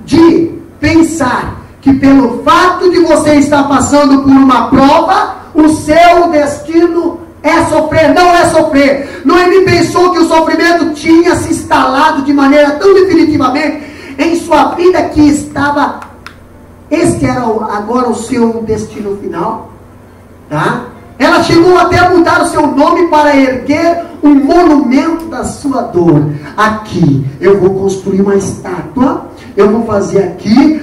de pensar que pelo fato de você estar passando por uma prova, o seu destino é sofrer. Não é sofrer. Noemi pensou que o sofrimento tinha se instalado de maneira tão definitivamente em sua vida que estava... Este era agora o seu destino final. Tá? Ela chegou até a mudar o seu nome para erguer um monumento da sua dor. Aqui, eu vou construir uma estátua. Eu vou fazer aqui,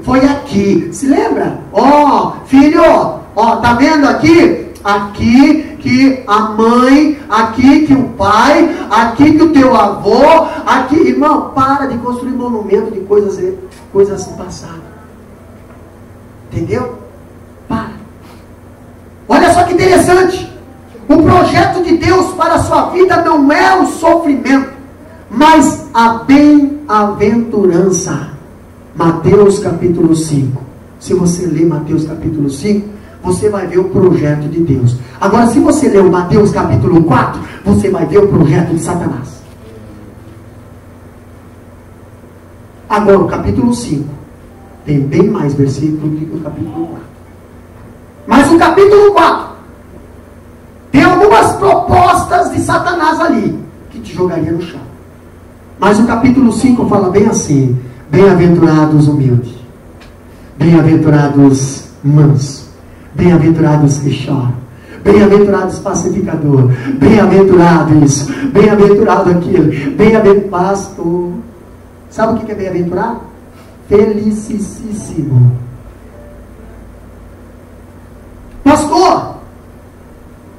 foi aqui. Se lembra? Ó, filho, ó, tá vendo aqui? Aqui que a mãe, aqui que o pai, aqui que o teu avô, aqui, irmão, para de construir monumento de coisas passadas. Entendeu? Para. Olha só que interessante. O projeto de Deus para a sua vida não é o sofrimento, mas a bem-aventurança. Mateus capítulo 5. Se você ler Mateus capítulo 5, você vai ver o projeto de Deus. Agora, se você ler o Mateus capítulo 4, você vai ver o projeto de Satanás. Agora, o capítulo 5 tem bem mais versículos do que o capítulo 4. Mas o capítulo 4 tem algumas propostas de Satanás ali, que te jogaria no chão. Mas o capítulo 5 fala bem assim: bem-aventurados humildes, bem-aventurados mansos, bem-aventurados que choram, bem-aventurados pacificador, bem-aventurado isso, bem-aventurado aquilo, bem-aventurado pastor. Sabe o que é bem-aventurado? Felicíssimo. Pastor,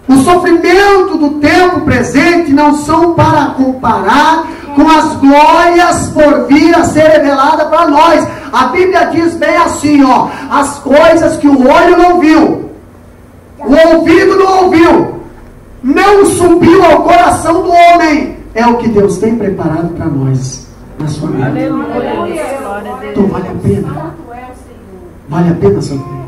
o sofrimento do tempo presente não são para comparar com as glórias por vir a ser revelada para nós. A Bíblia diz bem assim, ó: as coisas que o olho não viu, o ouvido não ouviu, não subiu ao coração do homem, é o que Deus tem preparado para nós na sua vida. Então vale a pena. Vale a pena sofrer.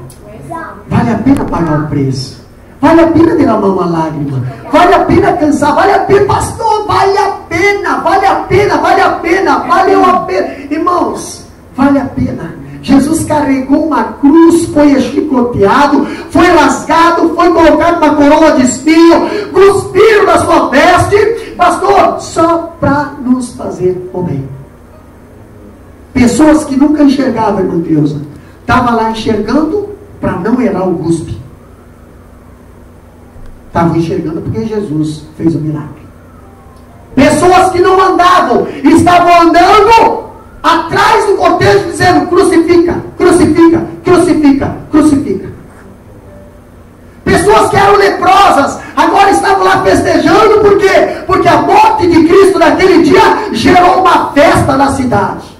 Vale a pena pagar o preço. Vale a pena derramar uma lágrima. Vale a pena cansar. Vale a pena, pastor. Vale a pena. Vale a pena. Vale a pena. Valeu a pena. Irmãos, vale a pena. Jesus carregou uma cruz, foi chicoteado, foi rasgado, foi colocado uma coroa de espinho, cuspiram da sua veste, pastor, só para nos fazer o bem. Pessoas que nunca enxergavam, irmã Deus, estavam lá enxergando para não errar o cuspe. Estavam enxergando porque Jesus fez o milagre. Pessoas que não andavam, estavam andando atrás do cortejo dizendo: crucifica, crucifica, crucifica, crucifica. Pessoas que eram leprosas agora estavam lá festejando. Por quê? Porque a morte de Cristo naquele dia gerou uma festa na cidade.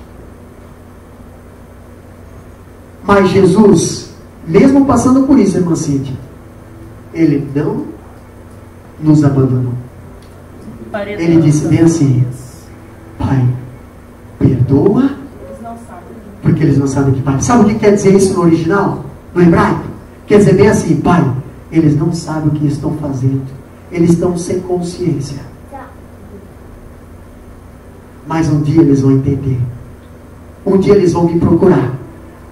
Mas Jesus, mesmo passando por isso, irmã Cíntia, Ele não nos abandonou. Ele disse bem assim: Pai, perdoa, porque eles não sabem o que fazem. Sabe o que quer dizer isso no original? No hebraico? Quer dizer bem assim: Pai, eles não sabem o que estão fazendo. Eles estão sem consciência. Mas um dia eles vão entender. Um dia eles vão me procurar.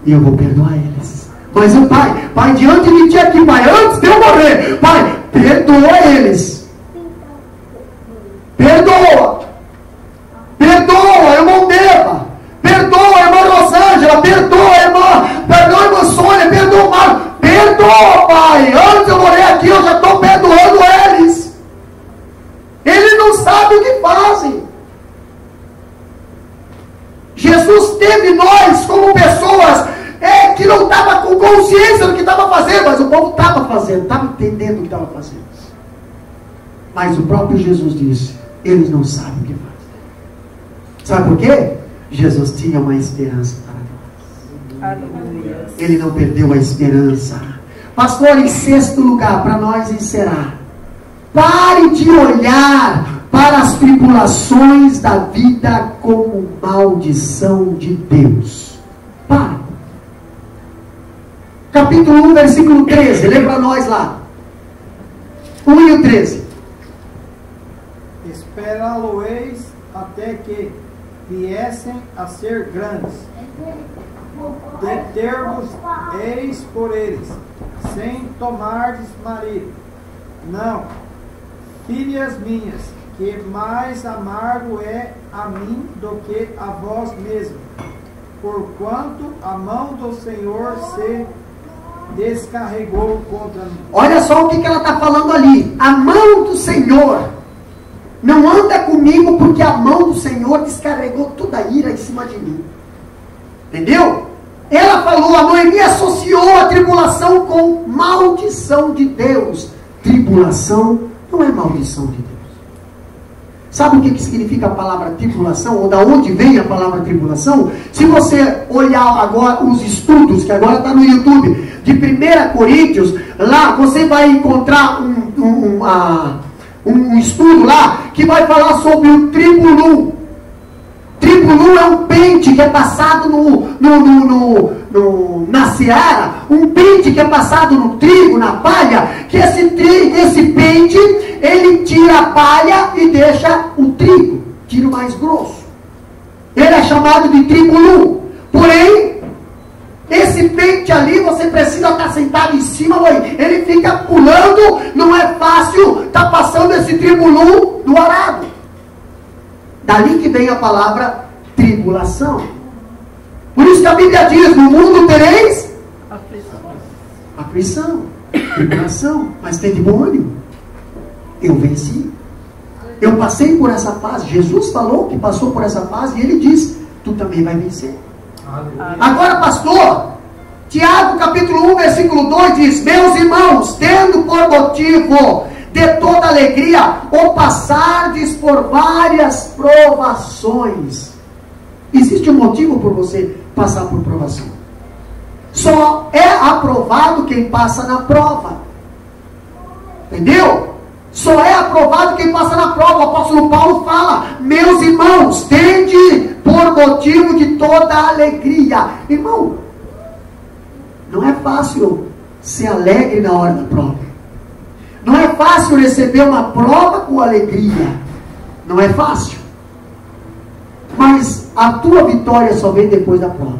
E eu vou perdoar eles. Mas o Pai, diante de ti aqui, Pai, antes de eu morrer, Pai, perdoa eles. Perdoa. Perdoa, irmão Deva. Perdoa, irmã Rosângela. Perdoa, irmã Sônia. Perdoa o Mário. Perdoa, Pai. Antes de eu morrer aqui, eu já estou perdoando eles. Eles não sabem o que fazem. Jesus teve nós como pessoas consciência do que estava fazendo, mas o povo estava fazendo, estava entendendo o que estava fazendo. Mas o próprio Jesus disse, eles não sabem o que fazem. Sabe por quê? Jesus tinha uma esperança para nós. Aleluia. Ele não perdeu a esperança. Pastor, em sexto lugar, para nós encerrar, pare de olhar para as tribulações da vida como maldição de Deus. Pare. Capítulo 1, versículo 13. Lê para nós lá. 1 e o 13. Esperá-lo-eis até que viessem a ser grandes. Deter-vos-eis por eles, sem tomardes marido. Não, filhas minhas, que mais amargo é a mim do que a vós mesmos, porquanto a mão do Senhor se descarregou contra mim. Olha só o que ela está falando ali. A mão do Senhor não anda comigo, porque a mão do Senhor descarregou toda a ira em cima de mim. Entendeu? Ela falou, a Noemi associou a tribulação com maldição de Deus. Tribulação não é maldição de Deus. Sabe o que significa a palavra tribulação? Ou da onde vem a palavra tribulação? Se você olhar agora os estudos, que agora está no YouTube, de 1 Coríntios, lá você vai encontrar um estudo lá, que vai falar sobre o tribulum. Tribulum é um pente que é passado na seara, um pente que é passado no trigo, na palha, que esse pente, ele tira a palha e deixa o trigo, tira o mais grosso. Ele é chamado de tribulum. Porém, esse pente ali, você precisa estar sentado em cima, ele fica pulando, não é fácil estar passando esse tribulum do arado. Dali que vem a palavra tribulação. Por isso que a Bíblia diz, no mundo tereis aflição, tribulação, mas tem de bom ânimo. Eu venci. Eu passei por essa fase. Jesus falou que passou por essa fase e ele diz, tu também vai vencer. Agora, pastor, Tiago capítulo 1, versículo 2 diz, meus irmãos, tendo por motivo de toda alegria ou passardes por várias provações. Existe um motivo por você passar por provação. Só é aprovado quem passa na prova. Entendeu? Só é aprovado quem passa na prova. O apóstolo Paulo fala, meus irmãos, tende por motivo de toda alegria. Irmão, não é fácil ser alegre na hora da prova. Não é fácil receber uma prova com alegria. Não é fácil. Mas a tua vitória só vem depois da prova.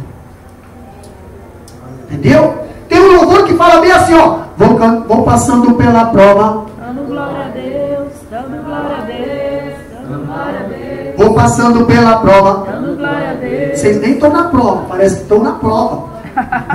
Entendeu? Tem um louvor que fala bem assim, ó. Vou passando pela prova. Dando glória a Deus, dando glória a Deus, dando glória a Deus. Vou passando pela prova. Dando glória a Deus. Vocês nem estão na prova, parece que estão na prova.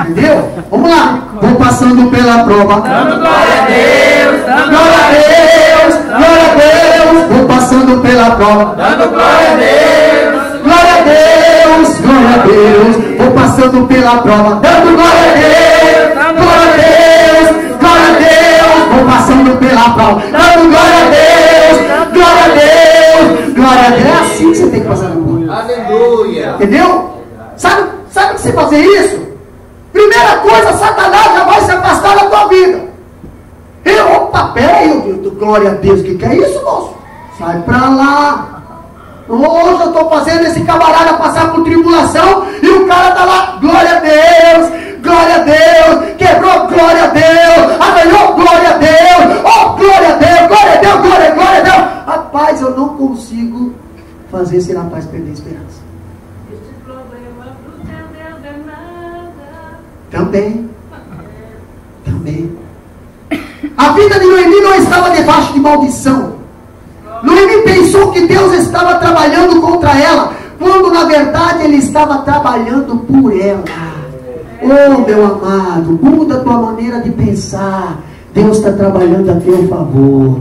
Entendeu? Vamos lá. Vou passando pela prova. Dando glória a Deus, dando Glória a Deus, glória a Deus. Vou passando pela prova. dando glória a Deus. Glória a Deus, glória a Deus. Vou passando pela prova. Dando glória a Deus, glória a Deus, glória a Deus. Vou passando pela prova. Dando glória a Deus, glória a Deus, glória a Deus. É assim que você tem que passar na prova. Aleluia. Entendeu? Sabe que você fazer isso? Primeira coisa, Satanás já vai se afastar da tua vida. Opa, peraí, glória a Deus, o que é isso, moço? Sai pra lá. Hoje eu estou fazendo esse camarada passar por tribulação e o cara está lá, glória a Deus, glória a Deus, quebrou, glória a Deus, arranhou, glória a Deus, oh, glória a Deus, glória a Deus, glória a Deus. Rapaz, eu não consigo fazer esse rapaz perder a esperança. Este problema pro teu Deus é nada. Também. A vida de Noemi não estava debaixo de maldição. Noemi pensou que Deus estava trabalhando contra ela, quando na verdade Ele estava trabalhando por ela. Oh, meu amado, muda a tua maneira de pensar. Deus está trabalhando a teu favor.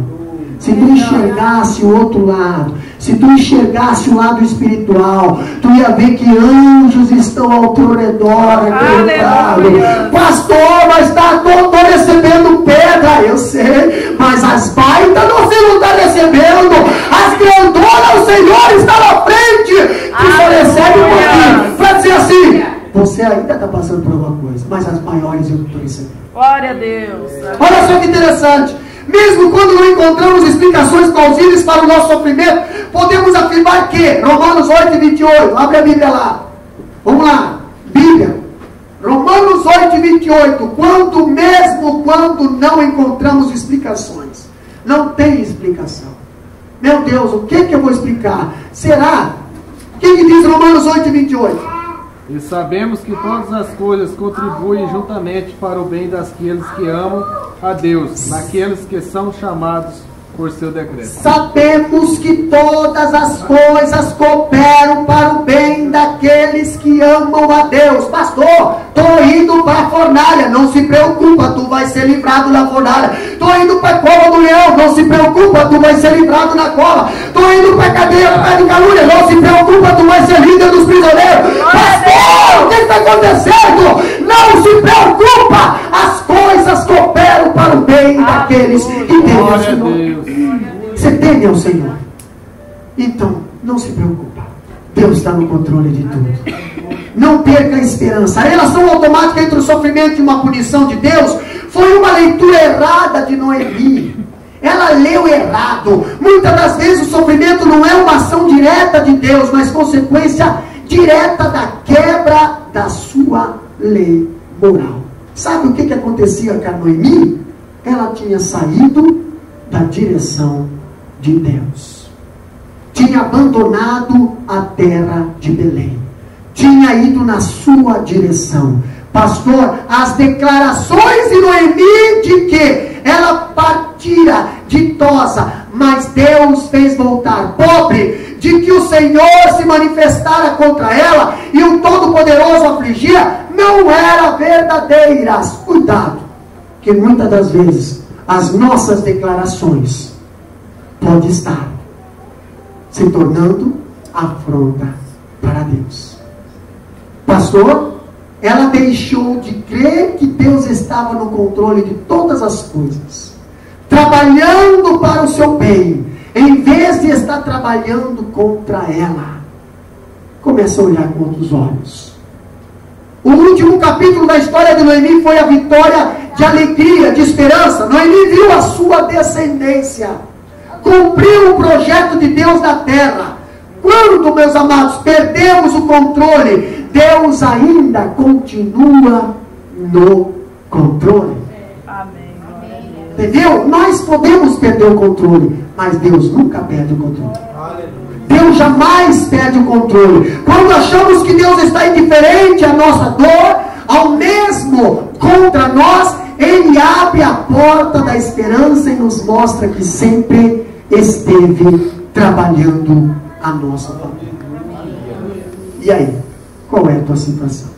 Se tu enxergasse o outro lado, Se tu enxergasse o lado espiritual, tu ia ver que anjos estão ao teu redor, acreditado. Pastor, mas estou recebendo pedra, eu sei, mas as baitas você não está recebendo, as grandonas o Senhor está na frente, que só recebe um pouquinho, para dizer assim, você ainda está passando por alguma coisa, mas as maiores eu estou recebendo. Glória a Deus. Olha só que interessante. Mesmo quando não encontramos explicações plausíveis para o nosso sofrimento, podemos afirmar que, Romanos 8:28, abre a Bíblia lá. Vamos lá, Bíblia. Romanos 8:28, quando não encontramos explicações, não tem explicação. Meu Deus, o que eu vou explicar? Será? O que diz Romanos 8:28? E sabemos que todas as coisas contribuem juntamente para o bem daqueles que amam a Deus, daqueles que são chamados por seu decreto. Sabemos que todas as coisas cooperam para o bem daqueles que amam a Deus. Pastor, estou indo para a fornalha, não se preocupa, tu vai ser livrado da fornalha. Estou indo para a cova do leão, não se preocupa, tu vai ser livrado na cova. Estou indo para a cadeia por causa de calúnia, não se preocupa, tu vai ser líder dos prisioneiros. Pastor, o que está acontecendo? Não se preocupa, as coisas cooperam para o bem daqueles que temem ao Senhor. Você teme ao Senhor, então não se preocupa, Deus está no controle de tudo. Não perca a esperança. A relação automática entre o sofrimento e uma punição de Deus foi uma leitura errada de Noemi. Ela leu errado. Muitas das vezes o sofrimento não é uma ação direta de Deus, mas consequência direta da quebra da sua lei moral. Sabe o que acontecia com a Noemi? Ela tinha saído da direção de Deus. Tinha abandonado a terra de Belém. Tinha ido na sua direção. Pastor, as declarações de Noemi de que ela partira ditosa, mas Deus fez voltar pobre, de que o Senhor se manifestara contra ela e o Todo-Poderoso afligia, não eram verdadeiras. Cuidado, que muitas das vezes as nossas declarações podem estar se tornando afronta para Deus. Pastor, ela deixou de crer que Deus estava no controle de todas as coisas, trabalhando para o seu bem, em vez de estar trabalhando contra ela. Começa a olhar com outros olhos. O último capítulo da história de Noemi foi a vitória de alegria, de esperança. Noemi viu a sua descendência, cumpriu o projeto de Deus na terra. Quando, meus amados, perdemos o controle, Deus ainda continua no controle. Amém. Entendeu? Nós podemos perder o controle, mas Deus nunca perde o controle. Deus jamais perde o controle. Quando achamos que Deus está indiferente à nossa dor, ao mesmo contra nós, Ele abre a porta da esperança e nos mostra que sempre esteve trabalhando a nossa família. E aí? Qual é a tua situação?